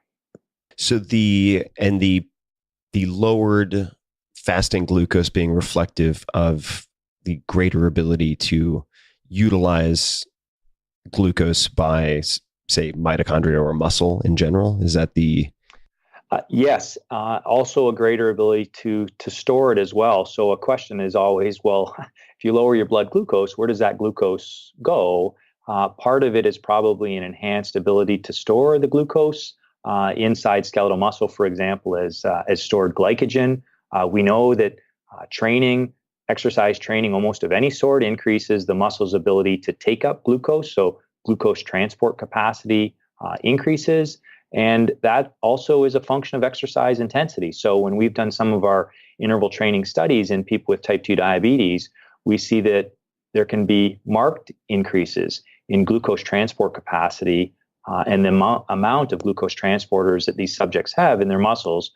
So the lowered fasting glucose being reflective of the greater ability to utilize glucose by, say, mitochondria or muscle in general. Is that the Yes, also a greater ability to store it as well. So a question is always, well, if you lower your blood glucose, where does that glucose go? Part of it is probably an enhanced ability to store the glucose inside skeletal muscle, for example, as stored glycogen. We know that exercise training, almost of any sort, increases the muscle's ability to take up glucose. So glucose transport capacity increases. And that also is a function of exercise intensity. So when we've done some of our interval training studies in people with type 2 diabetes, we see that there can be marked increases in glucose transport capacity and the amount of glucose transporters that these subjects have in their muscles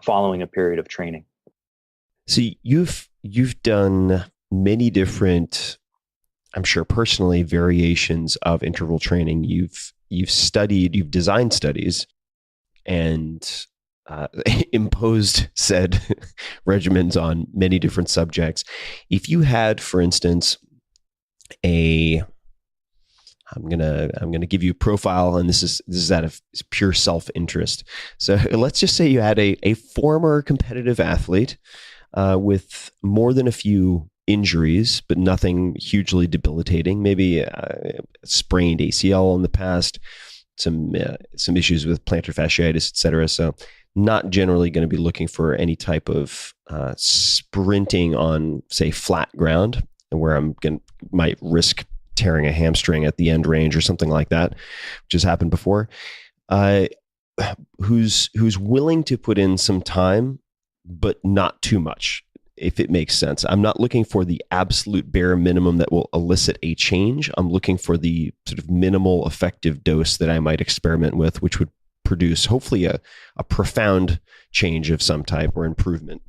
following a period of training. So you've done many different, I'm sure personally, variations of interval training. You've designed studies and imposed said regimens on many different subjects. If you had, for instance, I'm gonna give you a profile, and this is out of pure self-interest. So let's just say you had a former competitive athlete with more than a few injuries, but nothing hugely debilitating. Maybe a sprained ACL in the past, some issues with plantar fasciitis, etc. So not generally going to be looking for any type of sprinting on, say, flat ground, where might risk tearing a hamstring at the end range or something like that, which has happened before. Who's willing to put in some time, but not too much, if it makes sense. I'm not looking for the absolute bare minimum that will elicit a change. I'm looking for the sort of minimal effective dose that I might experiment with, which would produce hopefully a profound change of some type or improvement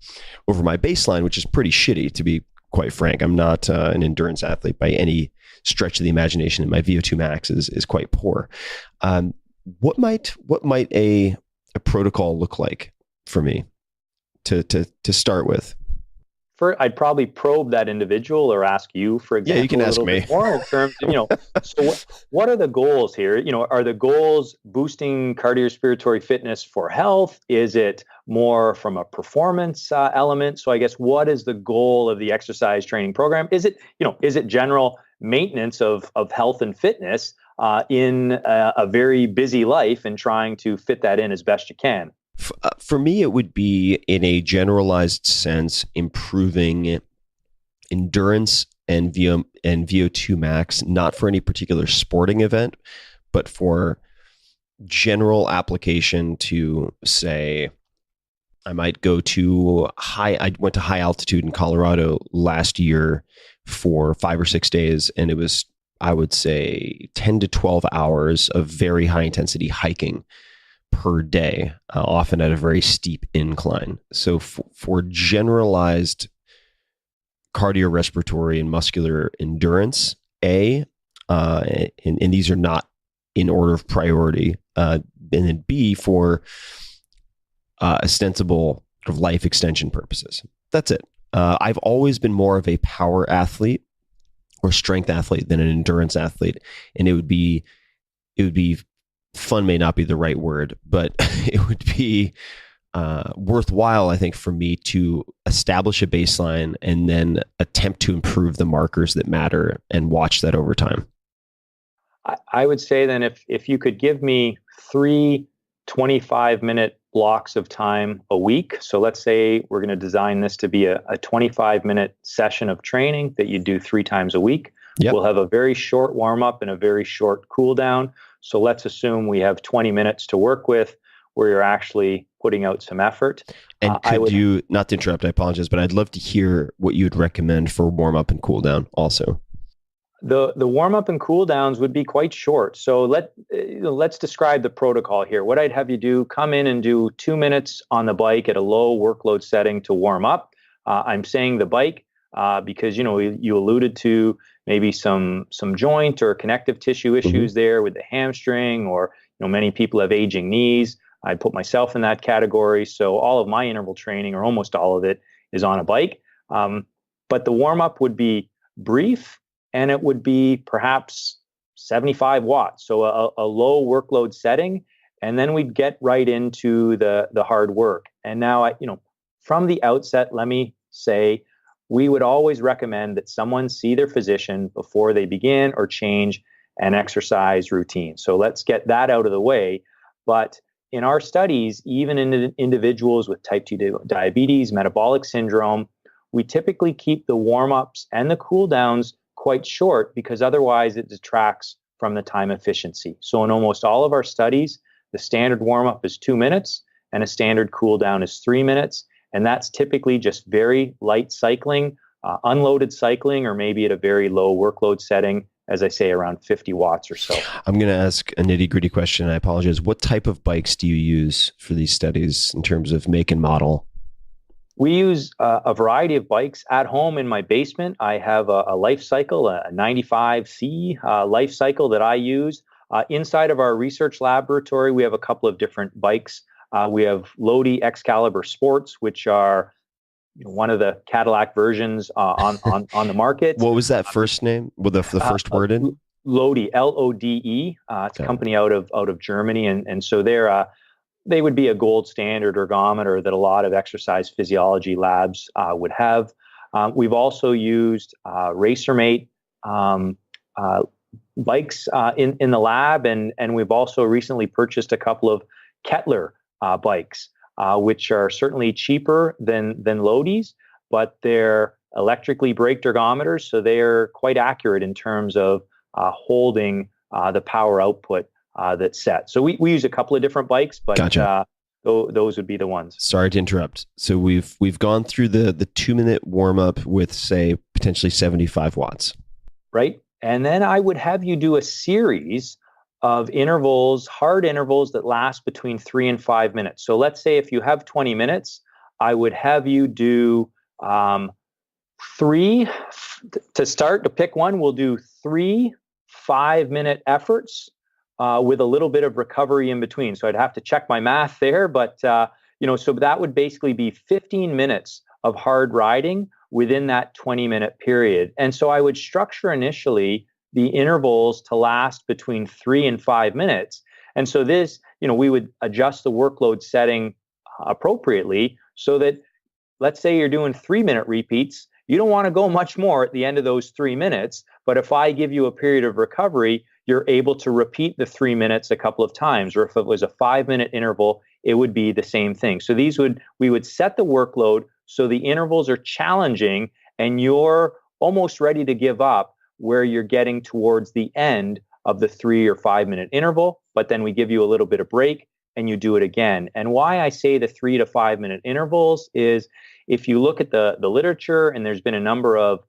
over my baseline, which is pretty shitty, to be quite frank. I'm not an endurance athlete by any stretch of the imagination, and my VO2 max is quite poor. What might a protocol look like for me to start with? I'd probably probe that individual or ask you, for example. Yeah, you can ask me. More in terms of, so what are the goals here? Are the goals boosting cardiorespiratory fitness for health? Is it more from a performance element? So I guess, what is the goal of the exercise training program? Is it general maintenance of health and fitness in a very busy life and trying to fit that in as best you can? For me, it would be, in a generalized sense, improving endurance and VO2 max, not for any particular sporting event, but for general application to, say, I might go to I went to high altitude in Colorado last year for 5 or 6 days, and it was, I would say, 10 to 12 hours of very high intensity hiking per day, often at a very steep incline. So for generalized cardiorespiratory and muscular endurance, and these are not in order of priority, and then B, for ostensible sort of life extension purposes. That's it. I've always been more of a power athlete or strength athlete than an endurance athlete, and it would be fun, may not be the right word, but it would be worthwhile, I think, for me to establish a baseline and then attempt to improve the markers that matter and watch that over time. I would say then, if you could give me 3 25-minute blocks of time a week. So let's say we're going to design this to be a 25-minute session of training that you do 3 times a week. Yep. We'll have a very short warm-up and a very short cool-down. So let's assume we have 20 minutes to work with where you're actually putting out some effort. And could you, not to interrupt, I apologize, but I'd love to hear what you would recommend for warm-up and cool-down also. The warm-up and cool-downs would be quite short. So let's describe the protocol here. What I'd have you do, come in and do 2 minutes on the bike at a low workload setting to warm up. I'm saying the bike because you alluded to maybe some joint or connective tissue issues there with the hamstring, or many people have aging knees. I put myself in that category. So all of my interval training, or almost all of it, is on a bike. But the warm up would be brief, and it would be perhaps 75 watts. So a low workload setting. And then we'd get right into the hard work. And now, from the outset, let me say, we would always recommend that someone see their physician before they begin or change an exercise routine. So let's get that out of the way. But in our studies, even in individuals with type 2 diabetes, metabolic syndrome, we typically keep the warm-ups and the cool-downs quite short, because otherwise it detracts from the time efficiency. So in almost all of our studies, the standard warm-up is 2 minutes and a standard cool-down is 3 minutes. And that's typically just very light cycling, unloaded cycling, or maybe at a very low workload setting, as I say, around 50 watts or so. I'm going to ask a nitty-gritty question. I apologize. What type of bikes do you use for these studies in terms of make and model? We use a variety of bikes at home in my basement. I have a life cycle, a 95C life cycle that I use. Inside of our research laboratory, we have a couple of different bikes. We have Lodi Excalibur Sports, which are one of the Cadillac versions on the market. What was that first name? With the first word in? Lodi, Lode. It's a company out of Germany, and so they would be a gold standard ergometer that a lot of exercise physiology labs would have. We've also used RacerMate bikes in the lab, and we've also recently purchased a couple of Kettler bikes, which are certainly cheaper than Lodi's, but they're electrically braked ergometers, so they're quite accurate in terms of holding the power output that's set. So we use a couple of different bikes, but Gotcha. Those would be the ones. Sorry to interrupt. So we've gone through the 2-minute warm up with, say, potentially 75 watts. Right. And then I would have you do a series of intervals, hard intervals that last between 3 and 5 minutes. So let's say if you have 20 minutes, I would have you do 3 to start. To pick one, we'll do 3 5-minute efforts with a little bit of recovery in between. So I'd have to check my math there, but so that would basically be 15 minutes of hard riding within that 20-minute period. And so I would structure initially the intervals to last between 3 and 5 minutes. And so this, we would adjust the workload setting appropriately so that, let's say you're doing 3-minute repeats, you don't want to go much more at the end of those 3 minutes. But if I give you a period of recovery, you're able to repeat the 3 minutes a couple of times. Or if it was a 5-minute interval, it would be the same thing. So we would set the workload so the intervals are challenging and you're almost ready to give up where you're getting towards the end of the 3 or 5 minute interval, but then we give you a little bit of break and you do it again. And why I say the 3 to 5 minute intervals is, if you look at the literature, and there's been a number of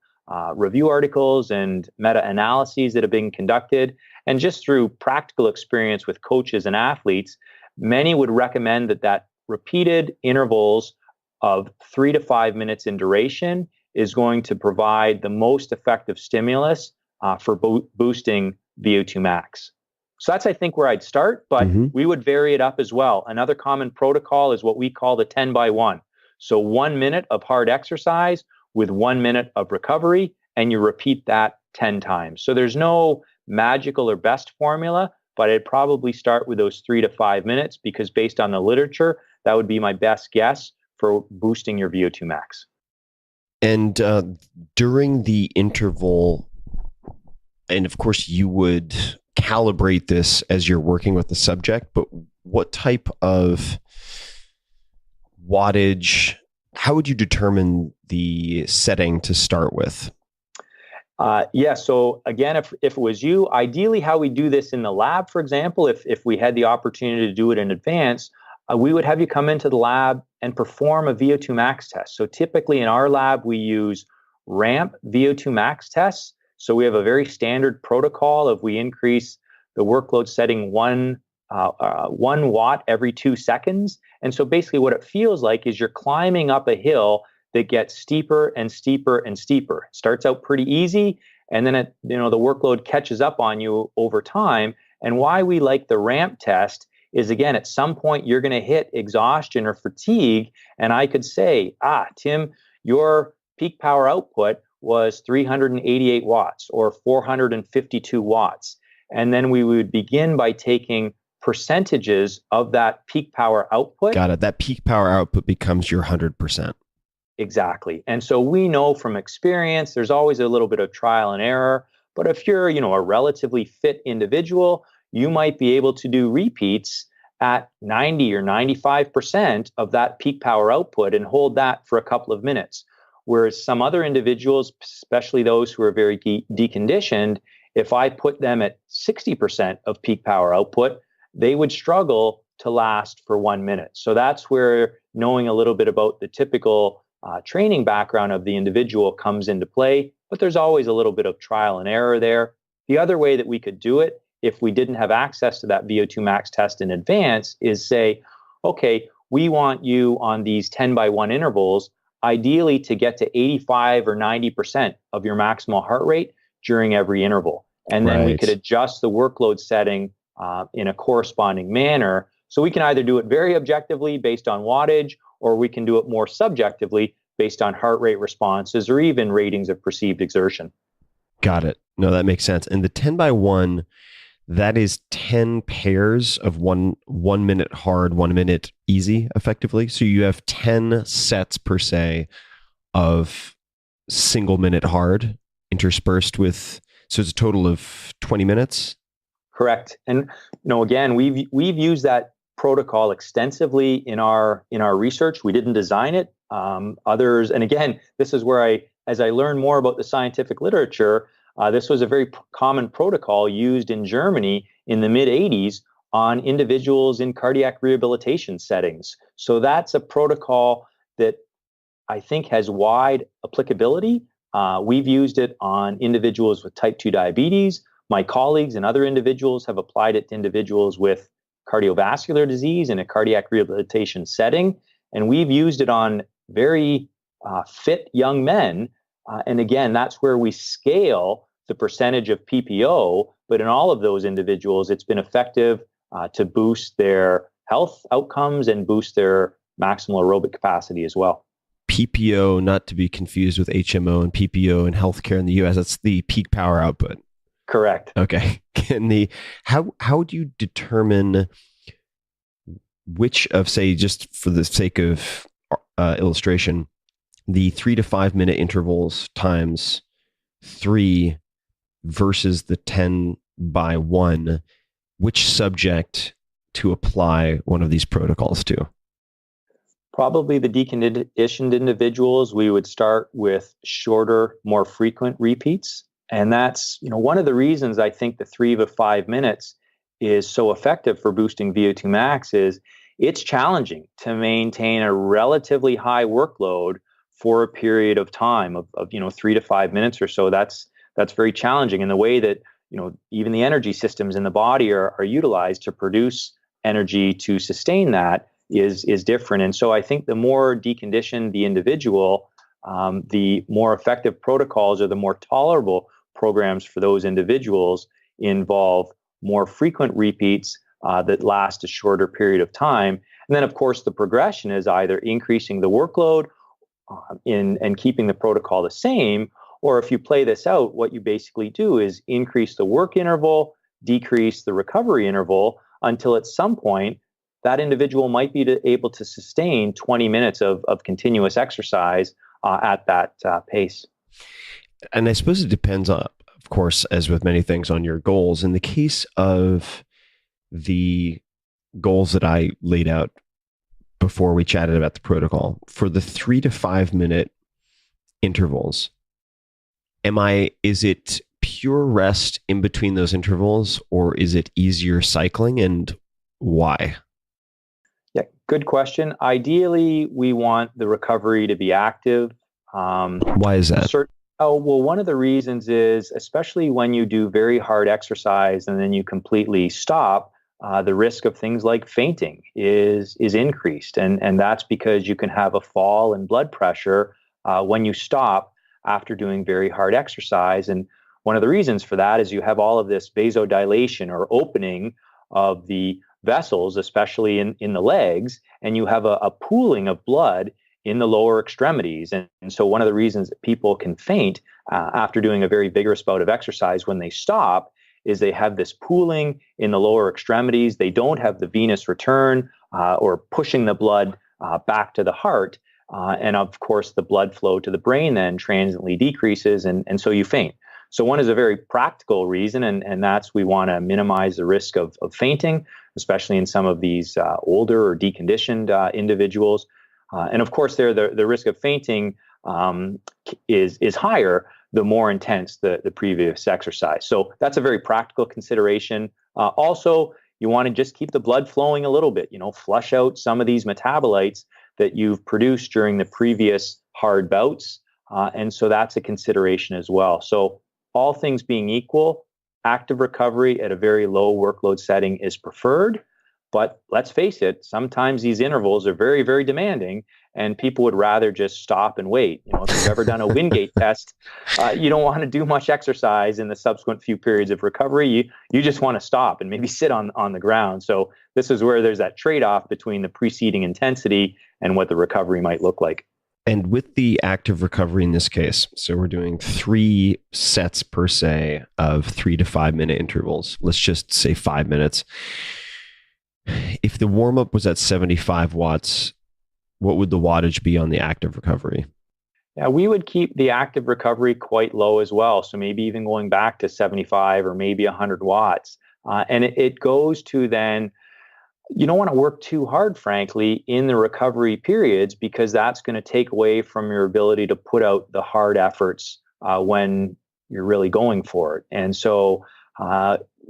review articles and meta-analyses that have been conducted, and just through practical experience with coaches and athletes, many would recommend that repeated intervals of 3 to 5 minutes in duration is going to provide the most effective stimulus for boosting VO2 max. So that's, I think, where I'd start, but we would vary it up as well. Another common protocol is what we call the 10 by 1. So 1 minute of hard exercise with 1 minute of recovery, and you repeat that 10 times. So there's no magical or best formula, but I'd probably start with those 3 to 5 minutes, because based on the literature, that would be my best guess for boosting your VO2 max. And during the interval, and of course you would calibrate this as you're working with the subject, but what type of wattage, how would you determine the setting to start with? So again, if it was you, ideally how we do this in the lab, for example, if we had the opportunity to do it in advance, we would have you come into the lab and perform a VO2 max test. So typically in our lab, we use ramp VO2 max tests. So we have a very standard protocol of we increase the workload setting 1 watt every 2 seconds. And so basically what it feels like is you're climbing up a hill that gets steeper and steeper and steeper. It starts out pretty easy, and then the workload catches up on you over time. And why we like the ramp test is, again, at some point you're going to hit exhaustion or fatigue. And I could say, Tim, your peak power output was 388 watts or 452 watts. And then we would begin by taking percentages of that peak power output. Got it. That peak power output becomes your 100%. Exactly. And so we know from experience, there's always a little bit of trial and error. But if you're, a relatively fit individual, you might be able to do repeats at 90 or 95% of that peak power output and hold that for a couple of minutes. Whereas some other individuals, especially those who are very deconditioned, if I put them at 60% of peak power output, they would struggle to last for 1 minute. So that's where knowing a little bit about the typical training background of the individual comes into play, but there's always a little bit of trial and error there. The other way that we could do it, if we didn't have access to that VO2 max test in advance, is say, okay, we want you on these 10x1 intervals, ideally to get to 85 or 90% of your maximal heart rate during every interval. And then we could adjust the workload setting in a corresponding manner. So we can either do it very objectively based on wattage, or we can do it more subjectively based on heart rate responses or even ratings of perceived exertion. Got it. No, that makes sense. And the 10x1, that is 10 pairs of one minute hard, 1 minute easy, effectively. So you have 10 sets per se of single minute hard interspersed with, so it's a total of 20 minutes. Correct. And again, we've used that protocol extensively in our research. We didn't design it. Others, and again, this is where as I learned more about the scientific literature, this was a very common protocol used in Germany in the mid 80s on individuals in cardiac rehabilitation settings. So that's a protocol that I think has wide applicability. We've used it on individuals with type 2 diabetes. My colleagues and other individuals have applied it to individuals with cardiovascular disease in a cardiac rehabilitation setting. And we've used it on very fit young men. And again, that's where we scale the percentage of PPO. But in all of those individuals, it's been effective to boost their health outcomes and boost their maximal aerobic capacity as well. PPO, not to be confused with HMO and PPO in healthcare in the US, that's the peak power output. Correct. Okay. How do you determine which of, say, just for the sake of illustration, the 3 to 5 minute intervals times 3 versus the 10x1, which subject to apply one of these protocols to? Probably the deconditioned individuals. We would start with shorter, more frequent repeats. And that's, one of the reasons I think the 3 to 5 minutes is so effective for boosting VO2 max is it's challenging to maintain a relatively high workload for a period of time of 3 to 5 minutes or so. That's very challenging. And the way that, even the energy systems in the body are utilized to produce energy to sustain that is different. And so I think the more deconditioned the individual, the more effective protocols or the more tolerable programs for those individuals involve more frequent repeats that last a shorter period of time. And then, of course, the progression is either increasing the workload and keeping the protocol the same, or if you play this out, what you basically do is increase the work interval, decrease the recovery interval until at some point that individual might be able to sustain 20 minutes of continuous exercise at that pace. And I suppose it depends on, of course, as with many things, on your goals. In the case of the goals that I laid out before we chatted about the protocol, for the 3 to 5 minute intervals, is it pure rest in between those intervals, or is it easier cycling, and why? Yeah, good question. Ideally, we want the recovery to be active. Why is that? One of the reasons is, especially when you do very hard exercise and then you completely stop, the risk of things like fainting is increased. And that's because you can have a fall in blood pressure when you stop after doing very hard exercise. And one of the reasons for that is you have all of this vasodilation or opening of the vessels, especially in the legs, and you have a pooling of blood in the lower extremities. And so one of the reasons that people can faint after doing a very vigorous bout of exercise when they stop is they have this pooling in the lower extremities. They don't have the venous return or pushing the blood back to the heart. And of course, the blood flow to the brain then transiently decreases, and so you faint. So one is a very practical reason, and that's we want to minimize the risk of fainting, especially in some of these older or deconditioned individuals. And of course, the risk of fainting is higher the more intense the previous exercise. So that's a very practical consideration. Also, you want to just keep the blood flowing a little bit, flush out some of these metabolites that you've produced during the previous hard bouts. And so that's a consideration as well. So all things being equal, active recovery at a very low workload setting is preferred. But let's face it, sometimes these intervals are very, very demanding, and people would rather just stop and wait. If you've ever done a Wingate test, you don't want to do much exercise in the subsequent few periods of recovery. You just want to stop and maybe sit on the ground. So this is where there's that trade-off between the preceding intensity and what the recovery might look like. And with the active recovery in this case, so we're doing 3 sets per se of 3 to 5 minute intervals. Let's just say 5 minutes. If the warm-up was at 75 watts, what would the wattage be on the active recovery? Yeah, we would keep the active recovery quite low as well. So maybe even going back to 75 or maybe 100 watts. And it goes to then, you don't want to work too hard, frankly, in the recovery periods, because that's going to take away from your ability to put out the hard efforts when you're really going for it. And so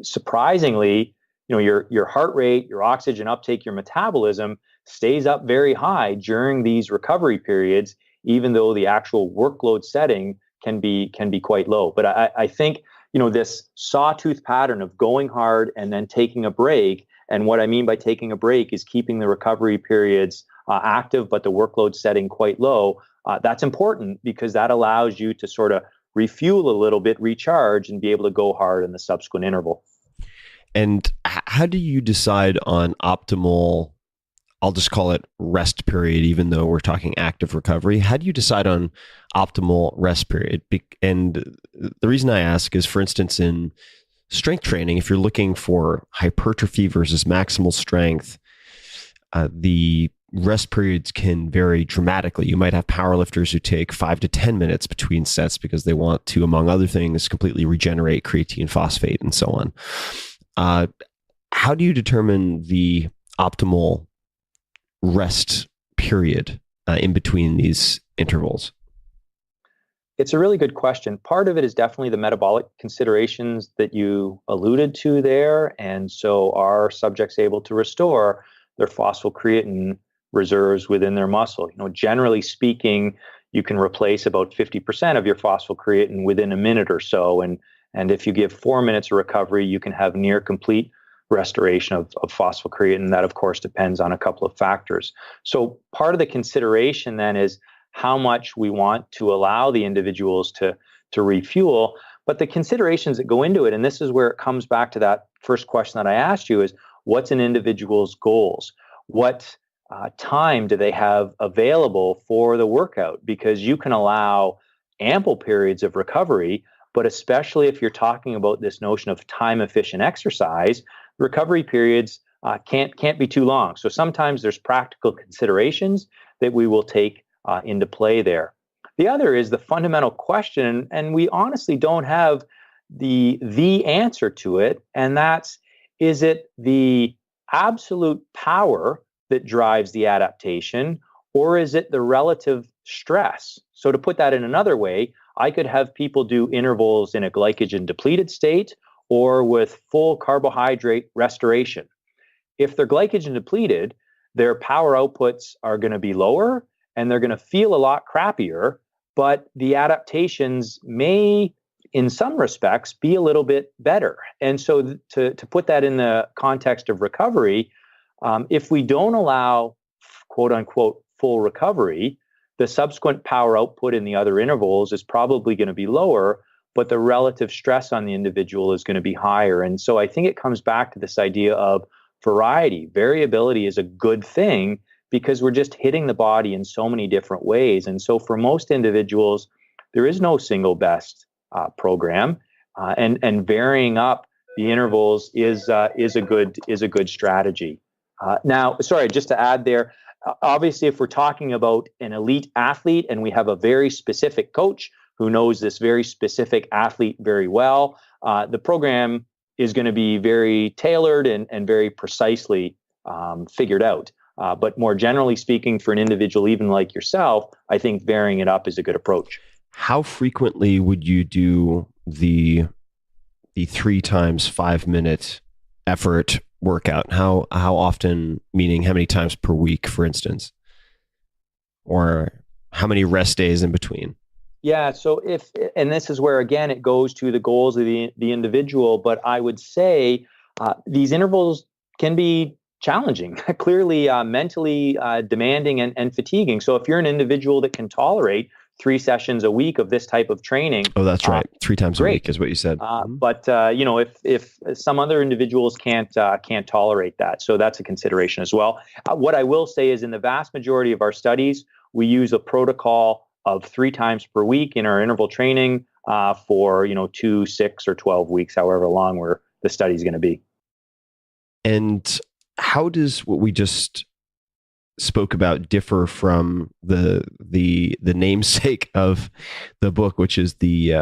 surprisingly, your heart rate, your oxygen uptake, your metabolism stays up very high during these recovery periods, even though the actual workload setting can be quite low. But I think, this sawtooth pattern of going hard and then taking a break, and what I mean by taking a break is keeping the recovery periods active, but the workload setting quite low. That's important because that allows you to sort of refuel a little bit, recharge, and be able to go hard in the subsequent interval. And how do you decide on optimal, I'll just call it rest period, even though we're talking active recovery? How do you decide on optimal rest period? And the reason I ask is, for instance, in strength training, if you're looking for hypertrophy versus maximal strength, the rest periods can vary dramatically. You might have powerlifters who take 5 to 10 minutes between sets because they want to, among other things, completely regenerate creatine phosphate and so on. How do you determine the optimal rest period in between these intervals? It's a really good question. Part of it is definitely the metabolic considerations that you alluded to there. And so are subjects able to restore their phosphocreatine reserves within their muscle? Generally speaking, you can replace about 50% of your phosphocreatine within a minute or so. And if you give 4 minutes of recovery, you can have near complete restoration of phosphocreatine. That, of course, depends on a couple of factors. So part of the consideration then is how much we want to allow the individuals to refuel. But the considerations that go into it, and this is where it comes back to that first question that I asked you, is what's an individual's goals? What time do they have available for the workout? Because you can allow ample periods of recovery, but especially if you're talking about this notion of time efficient exercise, recovery periods can't be too long. So sometimes there's practical considerations that we will take into play there. The other is the fundamental question, and we honestly don't have the answer to it, and that's, is it the absolute power that drives the adaptation, or is it the relative stress? So to put that in another way, I could have people do intervals in a glycogen depleted state or with full carbohydrate restoration. If they're glycogen depleted, their power outputs are going to be lower and they're going to feel a lot crappier, but the adaptations may, in some respects, be a little bit better. And so to put that in the context of recovery, if we don't allow, quote unquote, full recovery, the subsequent power output in the other intervals is probably going to be lower, but the relative stress on the individual is going to be higher. And so I think it comes back to this idea of variety, variability is a good thing because we're just hitting the body in so many different ways. And so for most individuals, there is no single best program, and varying up the intervals is a good strategy. Now, sorry, just to add there, obviously, if we're talking about an elite athlete and we have a very specific coach who knows this very specific athlete very well, the program is going to be very tailored and very precisely figured out. But more generally speaking, for an individual even like yourself, I think varying it up is a good approach. How frequently would you do the 3 times 5 minute effort workout? How often, meaning how many times per week, for instance, or how many rest days in between? Yeah. So and this is where, again, it goes to the goals of the individual, but I would say these intervals can be challenging, clearly mentally demanding and fatiguing. So if you're an individual that can tolerate 3 sessions a week of this type of training. Oh, that's right. 3 times great. a week is what you said. But if some other individuals can't tolerate that, so that's a consideration as well. What I will say is, in the vast majority of our studies, we use a protocol of 3 times per week in our interval training for 2, 6, or 12 weeks, however long the study is going to be. And how does what we just spoke about differ from the namesake of the book, which is the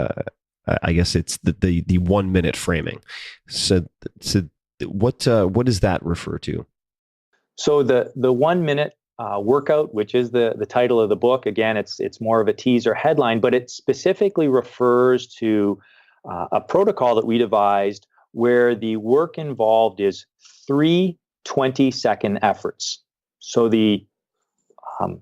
I guess it's the 1 minute framing? So what does that refer to? So the 1 minute workout, which is the title of the book, again, it's more of a teaser headline, but it specifically refers to a protocol that we devised where the work involved is 3 20-second efforts. So the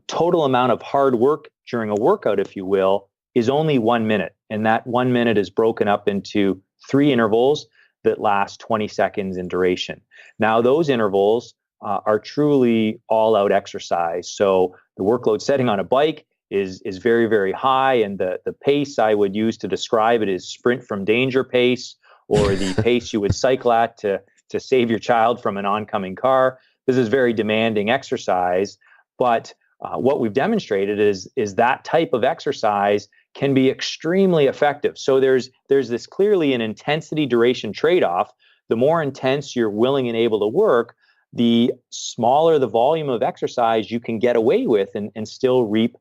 total amount of hard work during a workout, if you will, is only 1 minute. And that 1 minute is broken up into 3 intervals that last 20 seconds in duration. Now, those intervals are truly all-out exercise. So the workload setting on a bike is very, very high. And the pace I would use to describe it is sprint from danger pace, or the pace you would cycle at to save your child from an oncoming car. This is very demanding exercise, but what we've demonstrated is that type of exercise can be extremely effective. So there's this clearly an intensity duration trade-off. The more intense you're willing and able to work, the smaller the volume of exercise you can get away with and still reap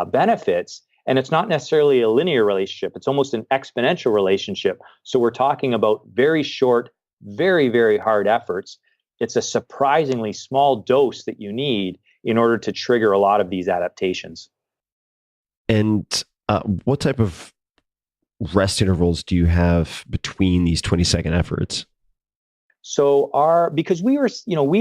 benefits. And it's not necessarily a linear relationship. It's almost an exponential relationship. So we're talking about very short, very, very hard efforts. It's a surprisingly small dose that you need in order to trigger a lot of these adaptations. And what type of rest intervals do you have between these 20-second efforts? So because we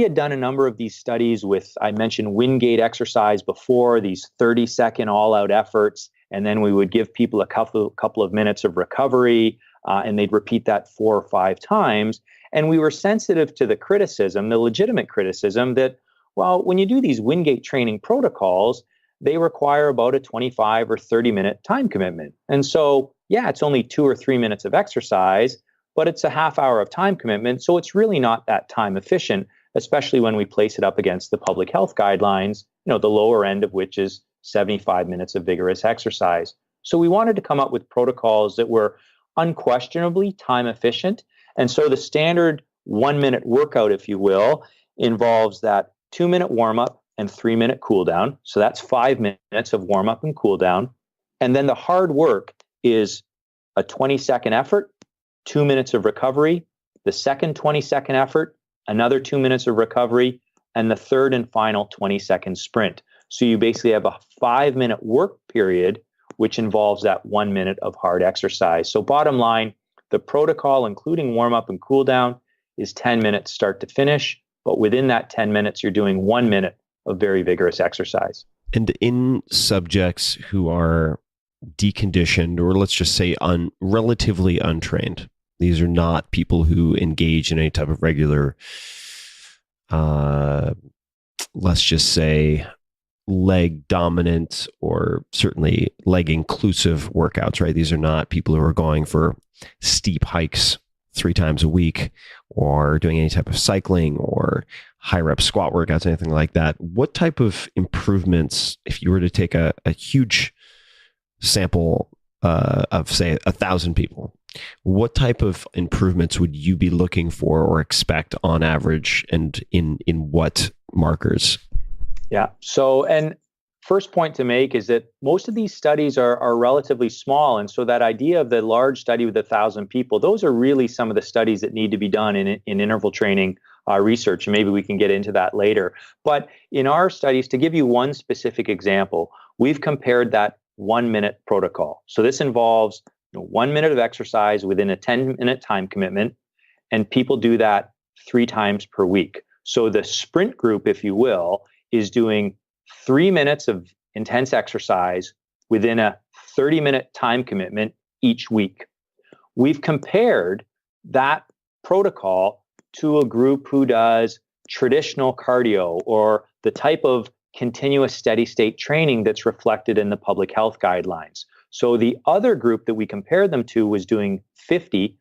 had done a number of these studies with, I mentioned Wingate exercise before, these 30-second all-out efforts, and then we would give people a couple of minutes of recovery, and they'd repeat that 4 or 5 times. And we were sensitive to the criticism, the legitimate criticism that, well, when you do these Wingate training protocols, they require about a 25 or 30-minute time commitment. And so, yeah, it's only 2 or 3 minutes of exercise, but it's a half hour of time commitment. So it's really not that time efficient, especially when we place it up against the public health guidelines, the lower end of which is 75 minutes of vigorous exercise. So we wanted to come up with protocols that were unquestionably time efficient. And so the standard 1 minute workout, if you will, involves that 2 minute warm up and 3 minute cool down. So that's 5 minutes of warm up and cool down. And then the hard work is a 20-second effort, 2 minutes of recovery, the second 20-second effort, another 2 minutes of recovery, and the third and final 20-second sprint. So you basically have a 5-minute work period, which involves that 1 minute of hard exercise. So bottom line, the protocol, including warm up and cool down, is 10 minutes start to finish. But within that 10 minutes, you're doing 1 minute of very vigorous exercise. And in subjects who are deconditioned, or let's just say relatively untrained, these are not people who engage in any type of regular, let's just say, leg dominant or certainly leg inclusive workouts, right? These are not people who are going for steep hikes 3 times a week, or doing any type of cycling or high rep squat workouts, anything like that, what type of improvements, if you were to take a huge sample of say 1,000 people, what type of improvements would you be looking for or expect on average, and in what markers? Yeah. So, and first point to make is that most of these studies are relatively small. And so that idea of the large study with 1,000 people, those are really some of the studies that need to be done in interval training research. And maybe we can get into that later. But in our studies, to give you one specific example, we've compared that 1-minute protocol. So this involves 1 minute of exercise within a 10-minute time commitment, and people do that 3 times per week. So the sprint group, if you will, is doing 3 minutes of intense exercise within a 30-minute time commitment each week. We've compared that protocol to a group who does traditional cardio, or the type of continuous steady state training that's reflected in the public health guidelines. So the other group that we compared them to was doing 50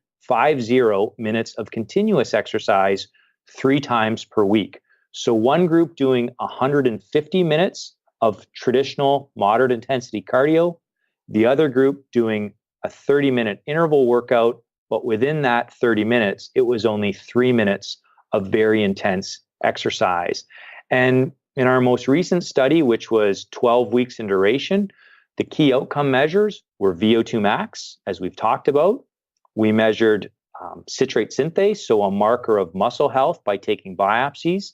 minutes of continuous exercise 3 times per week. So one group doing 150 minutes of traditional moderate intensity cardio, the other group doing a 30-minute interval workout, but within that 30 minutes, it was only 3 minutes of very intense exercise. And in our most recent study, which was 12 weeks in duration, the key outcome measures were VO2 max, as we've talked about. We measured citrate synthase, so a marker of muscle health, by taking biopsies.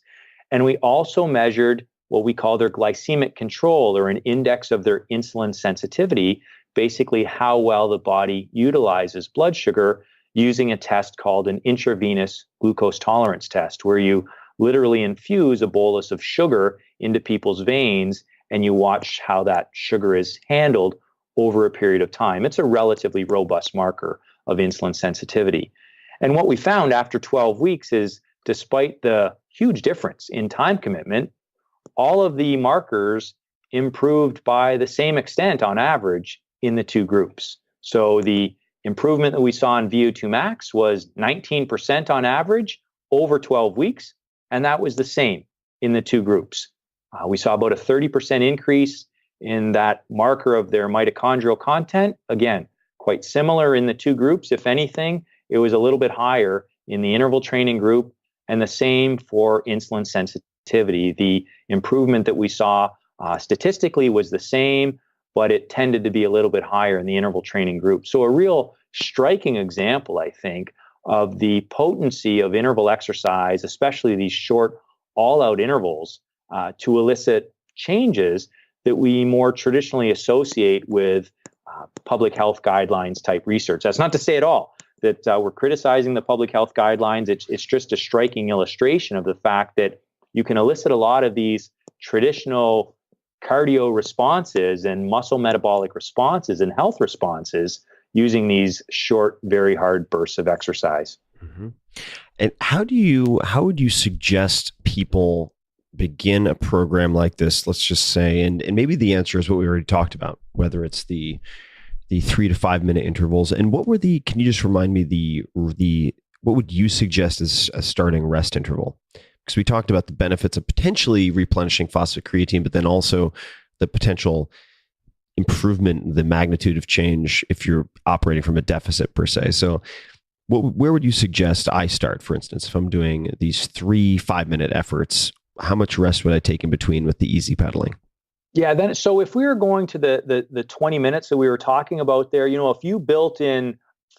And we also measured what we call their glycemic control, or an index of their insulin sensitivity, basically how well the body utilizes blood sugar, using a test called an intravenous glucose tolerance test, where you literally infuse a bolus of sugar into people's veins and you watch how that sugar is handled over a period of time. It's a relatively robust marker of insulin sensitivity. And what we found after 12 weeks is, despite the huge difference in time commitment, all of the markers improved by the same extent on average in the 2 groups. So the improvement that we saw in VO2 max was 19% on average over 12 weeks, and that was the same in the 2 groups. We saw about a 30% increase in that marker of their mitochondrial content. Again, quite similar in the 2 groups. If anything, it was a little bit higher in the interval training group, and the same for insulin sensitivity. The improvement that we saw statistically was the same, but it tended to be a little bit higher in the interval training group. So a real striking example, I think, of the potency of interval exercise, especially these short all-out intervals, to elicit changes that we more traditionally associate with public health guidelines type research. That's not to say at all that we're criticizing the public health guidelines. It's just a striking illustration of the fact that you can elicit a lot of these traditional cardio responses and muscle metabolic responses and health responses using these short, very hard bursts of exercise. Mm-hmm. And how would you suggest people begin a program like this? Let's just say, and maybe the answer is what we already talked about, whether it's the 3 to 5 minute intervals. And can you just remind me what would you suggest as a starting rest interval? Because we talked about the benefits of potentially replenishing phosphocreatine, but then also the potential improvement, the magnitude of change if you're operating from a deficit per se. So where would you suggest I start, for instance, if I'm doing these 3 5-minute efforts? How much rest would I take in between with the easy pedaling? Yeah, so if we were going to the 20 minutes that we were talking about there, if you built in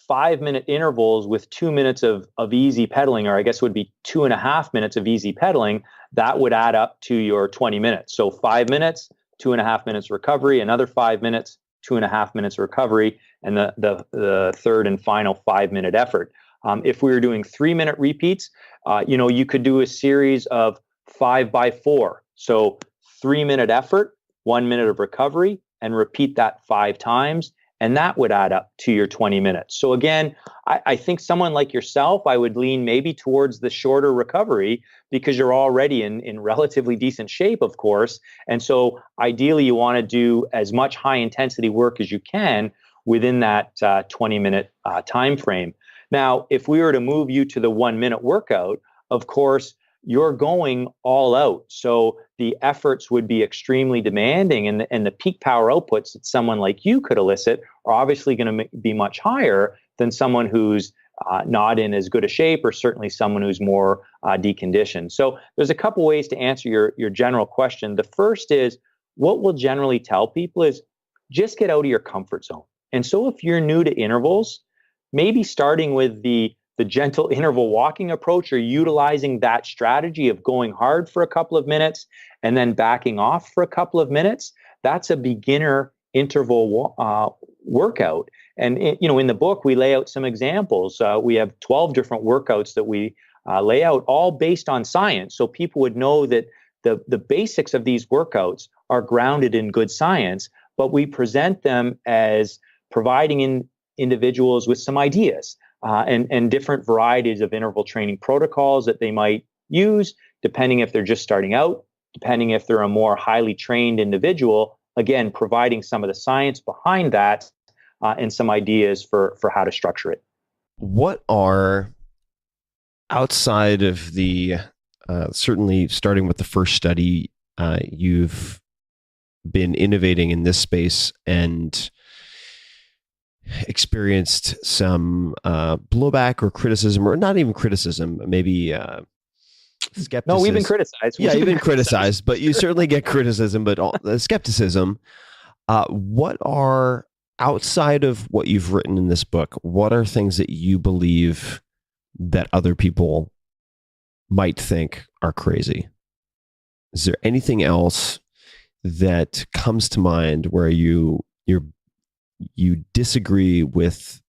5-minute intervals with 2 minutes of easy pedaling, or I guess it would be 2.5 minutes of easy pedaling, that would add up to your 20 minutes. So 5 minutes, 2.5 minutes recovery, another 5 minutes, 2.5 minutes recovery, and the third and final 5-minute effort. If we were doing 3-minute repeats, you could do a series of 5 by 4. So 3-minute effort, 1 minute of recovery, and repeat that 5 times. And that would add up to your 20 minutes. So again, I think someone like yourself, I would lean maybe towards the shorter recovery, because you're already in relatively decent shape, of course. And so ideally, you want to do as much high intensity work as you can within that 20-minute time frame. Now, if we were to move you to the 1 minute workout, of course, you're going all out. So the efforts would be extremely demanding, and the peak power outputs that someone like you could elicit are obviously going to be much higher than someone who's not in as good a shape, or certainly someone who's more deconditioned. So there's a couple ways to answer your general question. The first is, what we'll generally tell people is just get out of your comfort zone. And so if you're new to intervals, maybe starting with the gentle interval walking approach, or utilizing that strategy of going hard for a couple of minutes and then backing off for a couple of minutes, that's a beginner interval workout. And in the book, we lay out some examples. We have 12 different workouts that we lay out, all based on science. So people would know that the basics of these workouts are grounded in good science, but we present them as providing individuals with some ideas. And different varieties of interval training protocols that they might use, depending if they're just starting out, depending if they're a more highly trained individual. Again, providing some of the science behind that and some ideas for how to structure it. What are, outside of the, certainly starting with the first study, you've been innovating in this space and experienced some blowback or criticism, or not even criticism, maybe skepticism. No, we've been criticized. Yeah, you've been criticized, but you certainly get criticism, but the skepticism. What are, outside of what you've written in this book, what are things that you believe that other people might think are crazy? Is there anything else that comes to mind where you disagree with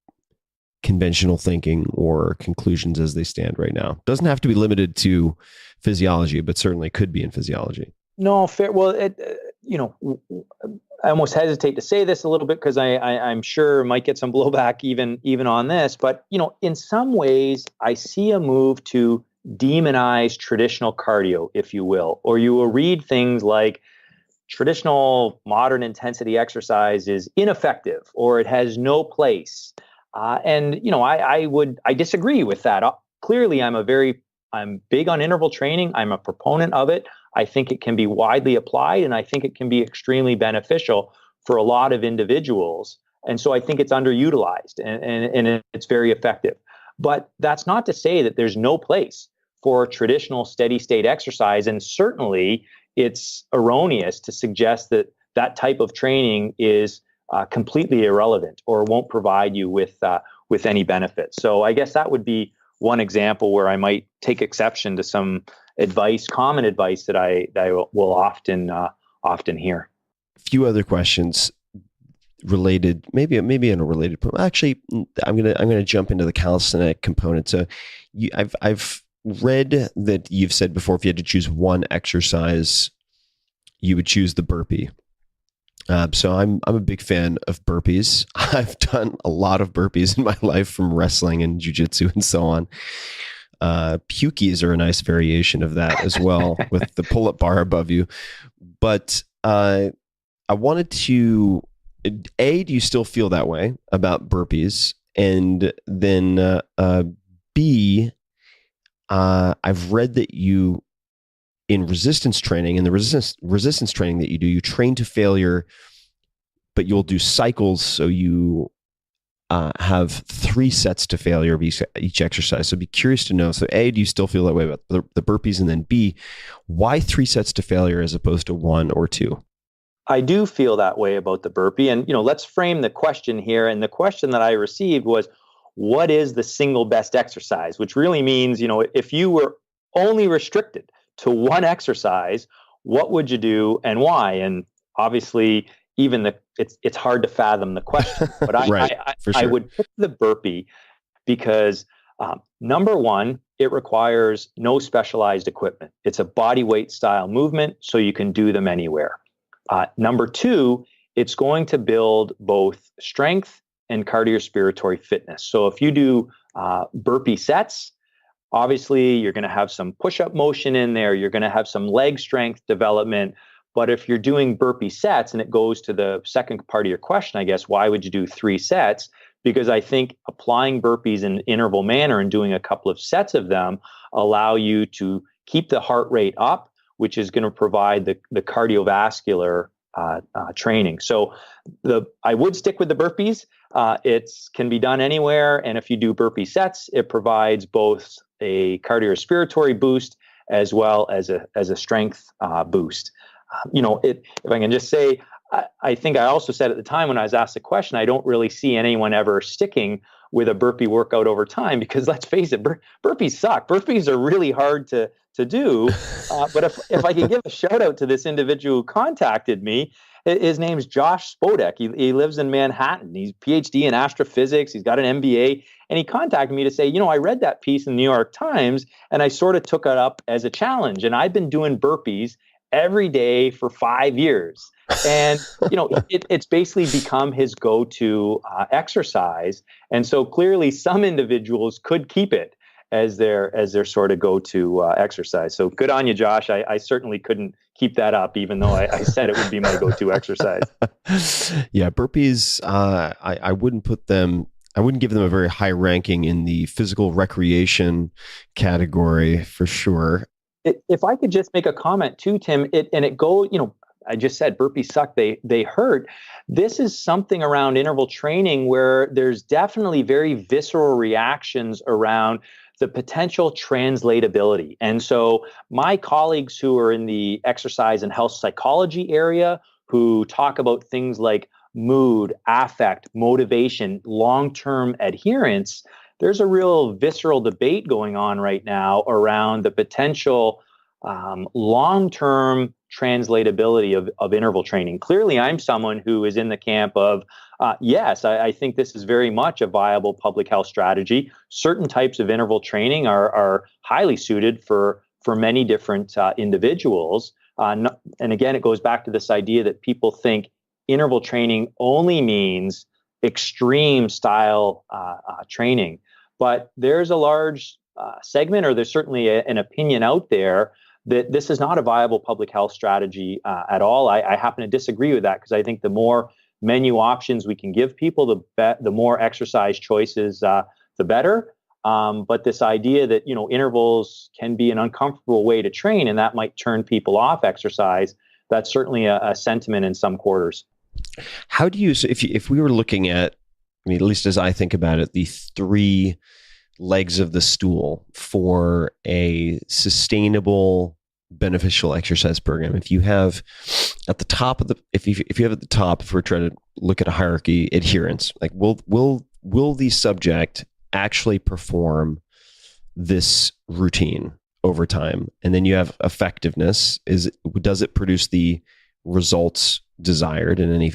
conventional thinking or conclusions as they stand right now? Doesn't have to be limited to physiology, but certainly could be in physiology. No, fair. Well, I almost hesitate to say this a little bit, because I'm sure might get some blowback even on this. But in some ways, I see a move to demonize traditional cardio, if you will, or you will read things like traditional modern intensity exercise is ineffective, or it has no place. And I disagree with that. Clearly, I'm big on interval training. I'm a proponent of it. I think it can be widely applied, and I think it can be extremely beneficial for a lot of individuals. And so I think it's underutilized, and it's very effective. But that's not to say that there's no place for traditional steady state exercise. And certainly it's erroneous to suggest that that type of training is completely irrelevant or won't provide you with any benefit. So I guess that would be one example where I might take exception to some common advice that I will often hear. A few other questions related, maybe unrelated. Actually, I'm gonna jump into the calisthenic component. So, I've read that you've said before, if you had to choose one exercise, you would choose the burpee. So I'm a big fan of burpees. I've done a lot of burpees in my life, from wrestling and jiu-jitsu and so on. Pukies are a nice variation of that as well, with the pull-up bar above you. But I wanted to, A, do you still feel that way about burpees? And then B, I've read that you, in resistance training, and the resistance training that you do, you train to failure, but you'll do cycles. So you have 3 sets to failure of each exercise. So be curious to know. So A, do you still feel that way about the burpees? And then B, why 3 sets to failure as opposed to 1 or 2? I do feel that way about the burpee. And, let's frame the question here. And the question that I received was, what is the single best exercise? Which really means, if you were only restricted to one exercise, what would you do and why? And obviously, even it's hard to fathom the question. But right, I would pick the burpee because number one, it requires no specialized equipment. It's a body weight style movement, so you can do them anywhere. Number two, it's going to build both strength and cardiorespiratory fitness. So if you do burpee sets, obviously you're going to have some push-up motion in there. You're going to have some leg strength development. But if you're doing burpee sets, and it goes to the second part of your question, I guess, why would you do 3 sets? because I think applying burpees in an interval manner and doing a couple of sets of them allow you to keep the heart rate up, which is going to provide the cardiovascular training. So I would stick with the burpees. It can be done anywhere, and if you do burpee sets, it provides both a cardiorespiratory boost as well as a strength boost. If I can just say, I think I also said at the time when I was asked the question, I don't really see anyone ever sticking with a burpee workout over time, because let's face it, burpees suck. Burpees are really hard to do. But if I could give a shout out to this individual who contacted me, his name's Josh Spodek. He lives in Manhattan. He's PhD in astrophysics. He's got an MBA. And he contacted me to say, I read that piece in the New York Times, and I sort of took it up as a challenge. And I've been doing burpees every day for 5 years. And, it's basically become his go-to exercise. And so clearly some individuals could keep it as their sort of go-to exercise. So good on you, Josh. I certainly couldn't keep that up, even though I said it would be my go-to exercise. Yeah, burpees, I wouldn't give them a very high ranking in the physical recreation category for sure. If I could just make a comment too, Tim, I just said burpees suck, they hurt. This is something around interval training where there's definitely very visceral reactions around the potential translatability. And so my colleagues who are in the exercise and health psychology area, who talk about things like mood, affect, motivation, long-term adherence, there's a real visceral debate going on right now around the potential long-term translatability of interval training. Clearly, I'm someone who is in the camp of, yes, I think this is very much a viable public health strategy. Certain types of interval training are highly suited for many different individuals. And again, it goes back to this idea that people think interval training only means extreme style training. But there's a large segment, or there's certainly an opinion out there that this is not a viable public health strategy at all. I happen to disagree with that, because I think the more menu options we can give people, the more exercise choices, the better. But this idea that intervals can be an uncomfortable way to train, and that might turn people off exercise, that's certainly a sentiment in some quarters. How do you, so if we were looking at, at least as I think about it, the three legs of the stool for a sustainable, beneficial exercise program, if you have at the top of if you have at the top, if we're trying to look at a hierarchy, adherence, like will the subject actually perform this routine over time? And then you have effectiveness. Does it produce the results desired in any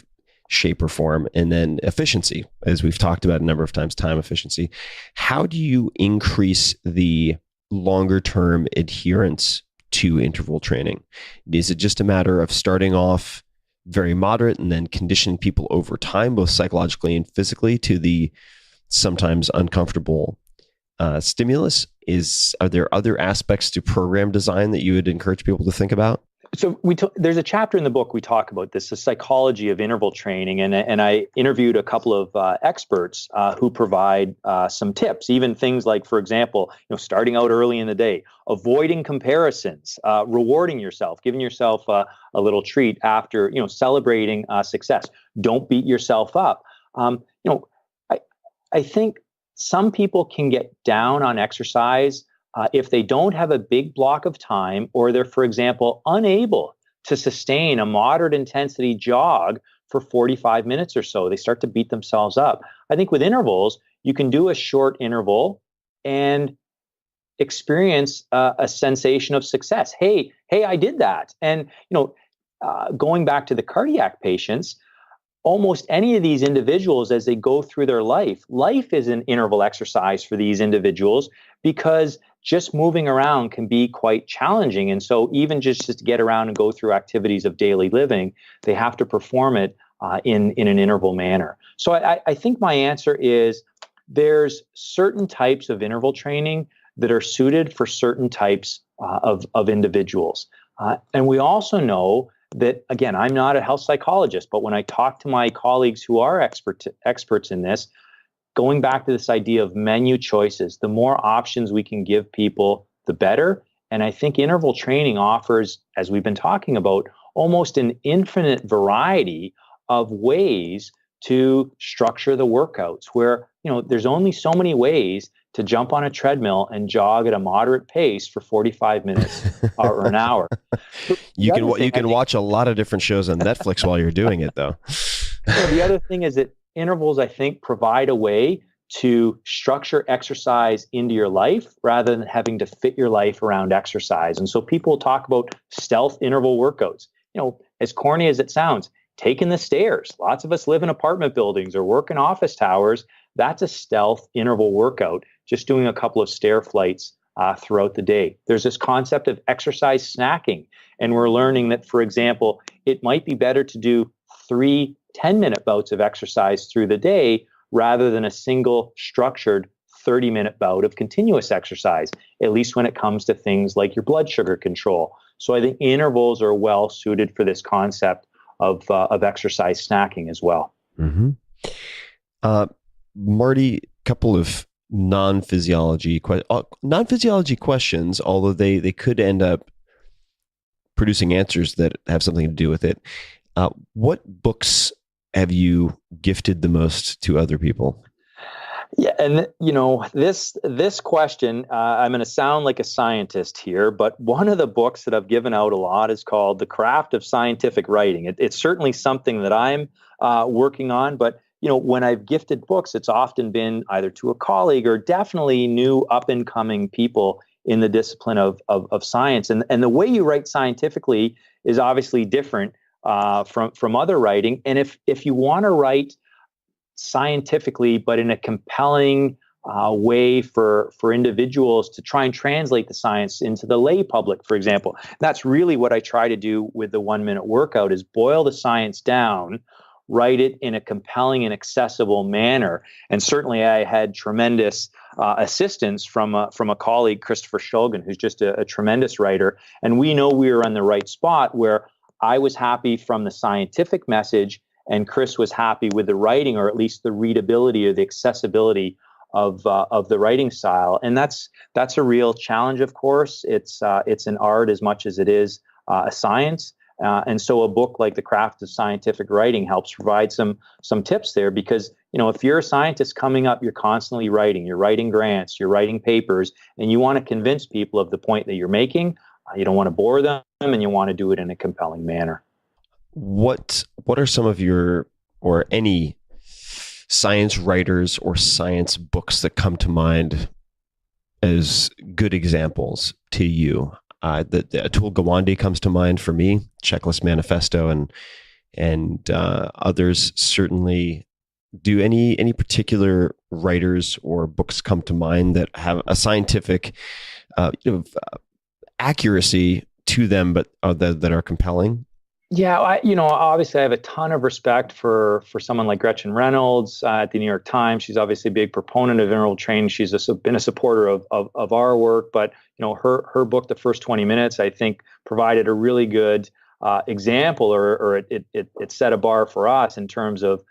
shape or form? And then efficiency, as we've talked about a number of times, time efficiency. How do you increase the longer term adherence to interval training? Is it just a matter of starting off very moderate and then conditioning people over time, both psychologically and physically, to the sometimes uncomfortable stimulus? Are there other aspects to program design that you would encourage people to think about? So there's a chapter in the book we talk about this, the psychology of interval training, and I interviewed a couple of experts who provide some tips, even things like, for example, starting out early in the day, avoiding comparisons, rewarding yourself, giving yourself a little treat after celebrating success. Don't beat yourself up. I think some people can get down on exercise if they don't have a big block of time, or they're, for example, unable to sustain a moderate intensity jog for 45 minutes or so. They start to beat themselves up. I think with intervals, you can do a short interval and experience a sensation of success. Hey, I did that. And, going back to the cardiac patients, almost any of these individuals, as they go through their life is an interval exercise for these individuals, because just moving around can be quite challenging. And so even just to get around and go through activities of daily living, they have to perform it in an interval manner. So I think my answer is there's certain types of interval training that are suited for certain types of individuals. And we also know that, again, I'm not a health psychologist, but when I talk to my colleagues who are experts in this, going back to this idea of menu choices, the more options we can give people, the better. And I think interval training offers, as we've been talking about, almost an infinite variety of ways to structure the workouts where, there's only so many ways to jump on a treadmill and jog at a moderate pace for 45 minutes or an hour. You can watch a lot of different shows on Netflix while you're doing it, though. So the other thing is that intervals, I think, provide a way to structure exercise into your life rather than having to fit your life around exercise. And so people talk about stealth interval workouts. As corny as it sounds, taking the stairs. Lots of us live in apartment buildings or work in office towers. That's a stealth interval workout, just doing a couple of stair flights throughout the day. There's this concept of exercise snacking. And we're learning that, for example, it might be better to do 3 10-minute bouts of exercise through the day rather than a single structured 30-minute bout of continuous exercise, at least when it comes to things like your blood sugar control. So I think intervals are well suited for this concept of exercise snacking as well. Mm-hmm. Marty, a couple of non-physiology questions, although they could end up producing answers that have something to do with it. What books have you gifted the most to other people? Yeah, and this question, I'm going to sound like a scientist here, but one of the books that I've given out a lot is called The Craft of Scientific Writing. It's certainly something that I'm working on, but when I've gifted books, it's often been either to a colleague or definitely new up and coming people in the discipline of science. And the way you write scientifically is obviously different from other writing. And if you want to write scientifically, but in a compelling way for individuals to try and translate the science into the lay public, for example, that's really what I try to do with the 1 minute workout is boil the science down, write it in a compelling and accessible manner. And certainly I had tremendous assistance from a colleague, Christopher Shulgin, who's just a tremendous writer. And we know we were on the right spot where I was happy from the scientific message and Chris was happy with the writing, or at least the readability or the accessibility of the writing style. And that's a real challenge, of course. It's an art as much as it is a science. And so a book like The Craft of Scientific Writing helps provide some tips there because, if you're a scientist coming up, you're constantly writing, you're writing grants, you're writing papers, and you want to convince people of the point that you're making. You don't want to bore them and you want to do it in a compelling manner. What are some of your or any science writers or science books that come to mind as good examples to you? The Atul Gawande comes to mind for me, Checklist Manifesto, and others certainly. Do any particular writers or books come to mind that have a scientific accuracy to them, but that are compelling? Yeah, obviously I have a ton of respect for someone like Gretchen Reynolds at the New York Times. She's obviously a big proponent of interval training. She's been a supporter of our work, but her book, The First 20 Minutes, I think provided a really good example, or it set a bar for us in terms of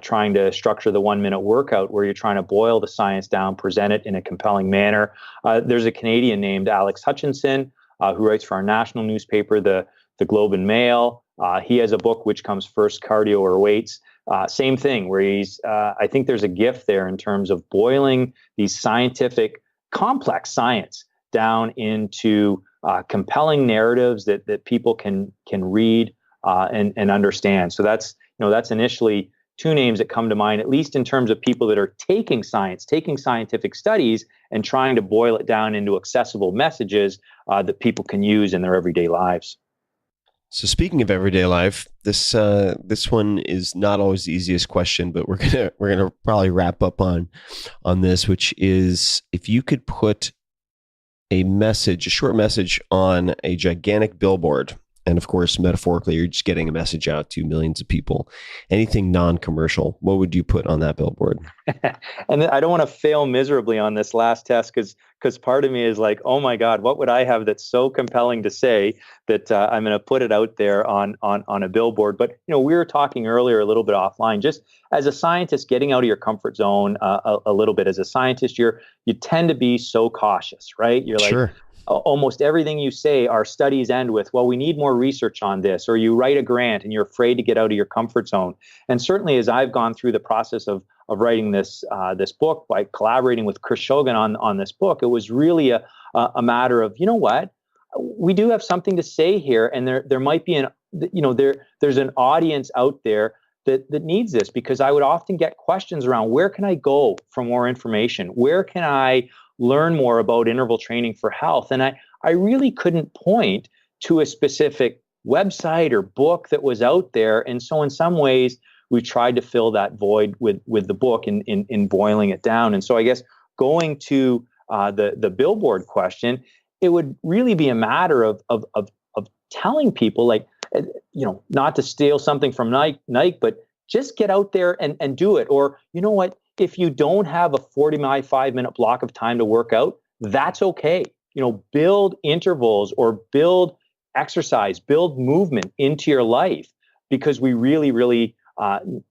trying to structure the 1 minute workout where you're trying to boil the science down, present it in a compelling manner. There's a Canadian named Alex Hutchinson who writes for our national newspaper, the Globe and Mail. He has a book which comes first, Cardio or Weights. Same thing, where he's, I think there's a gift there in terms of boiling these scientific, complex science down into compelling narratives that people can read and understand. So that's initially two names that come to mind, at least in terms of people that are taking scientific studies and trying to boil it down into accessible messages that people can use in their everyday lives. So speaking of everyday life, this one is not always the easiest question, but we're gonna probably wrap up on this, which is if you could put a short message on a gigantic billboard And of course, metaphorically, you're just getting a message out to millions of people. Anything non-commercial, what would you put on that billboard? And I don't want to fail miserably on this last test because part of me is like, oh my God, what would I have that's so compelling to say that I'm going to put it out there on a billboard? But we were talking earlier a little bit offline. Just as a scientist, getting out of your comfort zone a little bit. As a scientist, you tend to be so cautious, right? You're like, Sure. Almost everything you say, our studies end with, well, we need more research on this, or you write a grant and you're afraid to get out of your comfort zone. And certainly as I've gone through the process of writing this book by collaborating with Chris Shogan on this book, it was really a matter of, you know what, we do have something to say here, and there might be there's an audience out there that needs this, because I would often get questions around, where can I go for more information? Where can I learn more about interval training for health? And I really couldn't point to a specific website or book that was out there. And so in some ways, we tried to fill that void with the book in boiling it down. And so I guess going to the billboard question, it would really be a matter of telling people, like, not to steal something from Nike, but just get out there and do it. Or, you know what? If you don't have a 45-minute block of time to work out, that's okay. Build intervals or build exercise, build movement into your life, because we really, really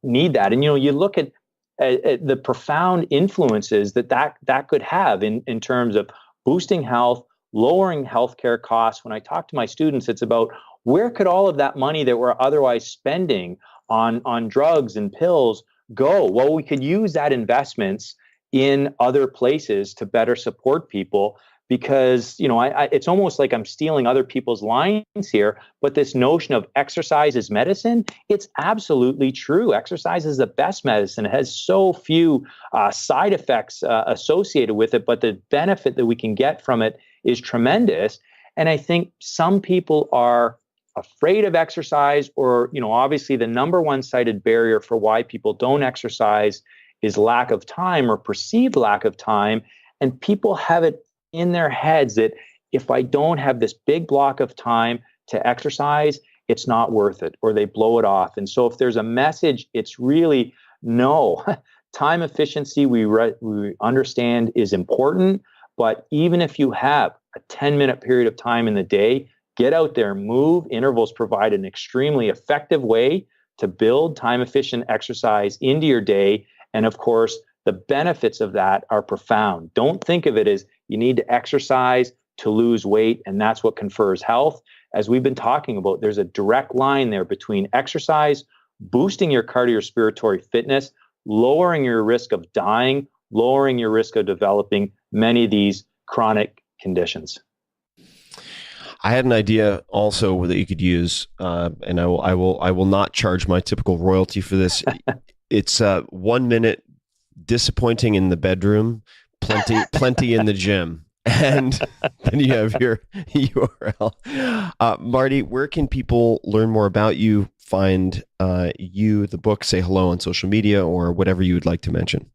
need that. And, you look at the profound influences that could have in terms of boosting health, lowering healthcare costs. When I talk to my students, it's about, where could all of that money that we're otherwise spending on drugs and pills go? Well, we could use that investments in other places to better support people, because it's almost like I'm stealing other people's lines here. But this notion of exercise is medicine, it's absolutely true. Exercise is the best medicine. It has so few side effects associated with it, but the benefit that we can get from it is tremendous. And I think some people are afraid of exercise, or, obviously the number one cited barrier for why people don't exercise is lack of time or perceived lack of time. And people have it in their heads that if I don't have this big block of time to exercise, it's not worth it, or they blow it off. And so if there's a message, it's really, no, time efficiency, we understand, is important. But even if you have a 10-minute period of time in the day, get out there, move. Intervals provide an extremely effective way to build time-efficient exercise into your day. And of course, the benefits of that are profound. Don't think of it as you need to exercise to lose weight, and that's what confers health. As we've been talking about, there's a direct line there between exercise, boosting your cardiorespiratory fitness, lowering your risk of dying, lowering your risk of developing many of these chronic conditions. I had an idea also that you could use, and I will not charge my typical royalty for this. It's 1 minute disappointing in the bedroom, plenty in the gym, and then you have your URL. Marty, where can people learn more about you, find you, the book, say hello on social media, or whatever you would like to mention?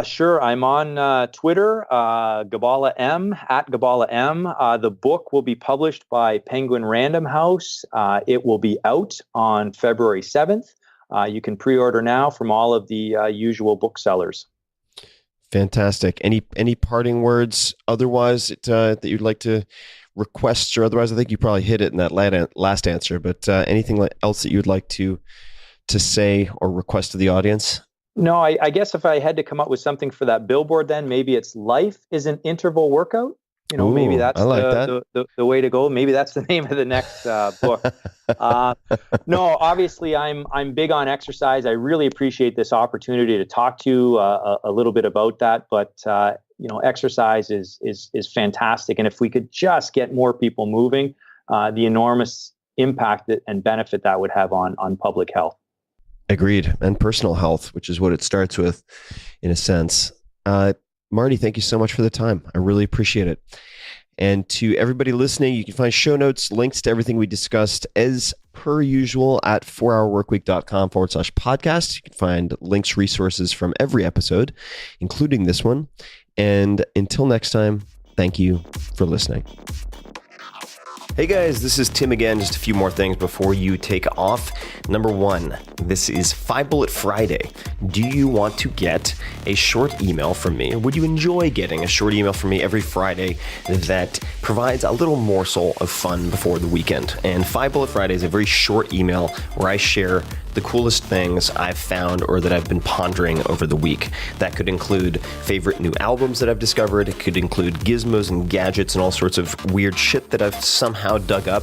Sure. I'm on Twitter, Gibala M, at Gibala M. The book will be published by Penguin Random House. It will be out on February 7th. You can pre-order now from all of the usual booksellers. Fantastic. Any parting words otherwise that you'd like to request, or otherwise? I think you probably hit it in that last answer, but anything else that you'd like to say or request to the audience? No, I guess if I had to come up with something for that billboard, then maybe it's life is an interval workout. Ooh, maybe that's like the way to go. Maybe that's the name of the next book. No, obviously I'm big on exercise. I really appreciate this opportunity to talk to you a little bit about that. But exercise is fantastic, and if we could just get more people moving, the enormous impact and benefit that would have on public health. Agreed. And personal health, which is what it starts with, in a sense. Marty, thank you so much for the time. I really appreciate it. And to everybody listening, you can find show notes, links to everything we discussed as per usual at 4hourworkweek.com/podcast. You can find links, resources from every episode, including this one. And until next time, thank you for listening. Hey guys, this is Tim again. Just a few more things before you take off. Number one, this is 5 Bullet Friday. Do you want to get a short email from me? Would you enjoy getting a short email from me every Friday that provides a little morsel of fun before the weekend? And 5 Bullet Friday is a very short email where I share the coolest things I've found or that I've been pondering over the week. That could include favorite new albums that I've discovered. It could include gizmos and gadgets and all sorts of weird shit that I've somehow dug up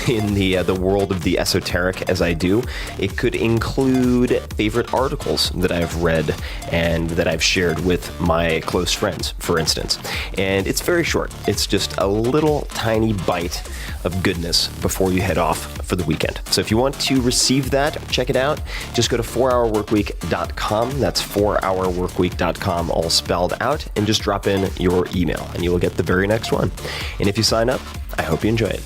in the world of the esoteric as I do. It could include favorite articles that I've read and that I've shared with my close friends, for instance. And it's very short. It's just a little tiny bite of goodness before you head off for the weekend. So if you want to receive that, check it out. Just go to 4hourworkweek.com. That's 4hourworkweek.com, all spelled out, and just drop in your email and you will get the very next one. And if you sign up, I hope you enjoy it.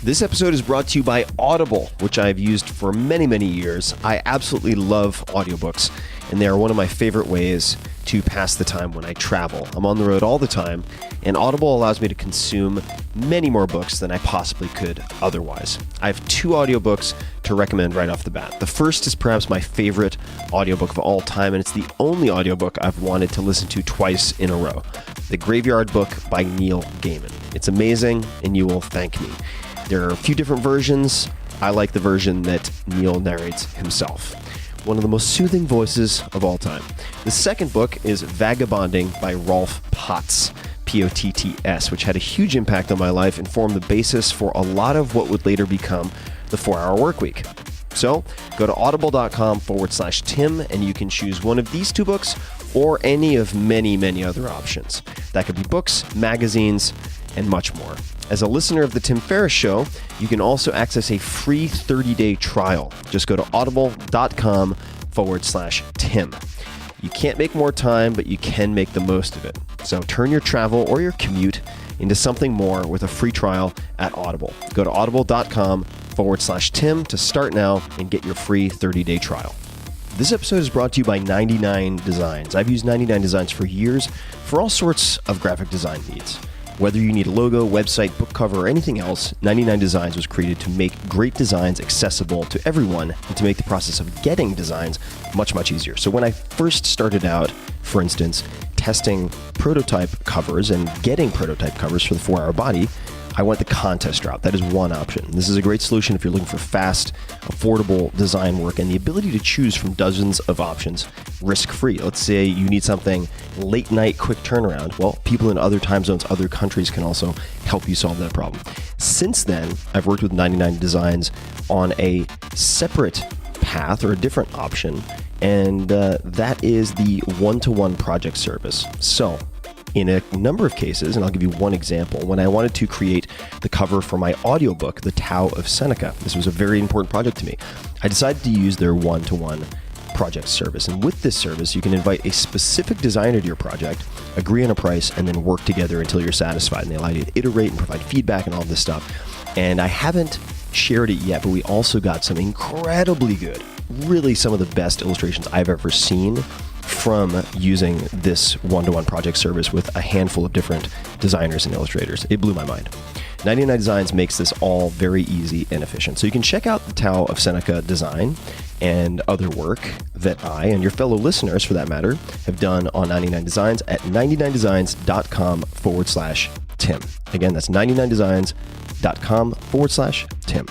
This episode is brought to you by Audible, which I've used for many, many years. I absolutely love audiobooks, and they are one of my favorite ways to pass the time when I travel. I'm on the road all the time, and Audible allows me to consume many more books than I possibly could otherwise. I have 2 audiobooks to recommend right off the bat. The first is perhaps my favorite audiobook of all time, and it's the only audiobook I've wanted to listen to twice in a row. The Graveyard Book by Neil Gaiman. It's amazing, and you will thank me. There are a few different versions. I like the version that Neil narrates himself. One of the most soothing voices of all time. The second book is Vagabonding by Rolf Potts, Potts, which had a huge impact on my life and formed the basis for a lot of what would later become the 4-Hour Workweek. So go to audible.com/Tim and you can choose one of these 2 books or any of many, many other options. That could be books, magazines, and much more. As a listener of The Tim Ferris Show, you can also access a free 30-day trial. Just go to audible.com/Tim. You can't make more time, but you can make the most of it. So turn your travel or your commute into something more with a free trial at Audible. Go to audible.com/Tim to start now and get your free 30-day trial. This episode is brought to you by 99 Designs. I've used 99 Designs for years for all sorts of graphic design needs. Whether you need a logo, website, book cover, or anything else, 99 Designs was created to make great designs accessible to everyone and to make the process of getting designs much, much easier. So when I first started out, for instance, testing prototype covers and getting prototype covers for the 4-Hour Body, I went the contest route. That is one option. This is a great solution if you're looking for fast, affordable design work and the ability to choose from dozens of options risk-free. Let's say you need something late night, quick turnaround. Well, people in other time zones, other countries can also help you solve that problem. Since then, I've worked with 99 Designs on a separate path or a different option, and that is the one-to-one project service. So, in a number of cases, and I'll give you one example, when I wanted to create the cover for my audiobook, The Tao of Seneca, this was a very important project to me, I decided to use their one-to-one project service. And with this service, you can invite a specific designer to your project, agree on a price, and then work together until you're satisfied. And they allow you to iterate and provide feedback and all this stuff. And I haven't shared it yet, but we also got some incredibly good, really some of the best illustrations I've ever seen from using this one-to-one project service with a handful of different designers and illustrators. It blew my mind. 99 Designs makes this all very easy and efficient. So you can check out the Tao of Seneca design and other work that I, and your fellow listeners for that matter, have done on 99 Designs at 99designs.com/Tim. Again, that's 99designs.com/Tim.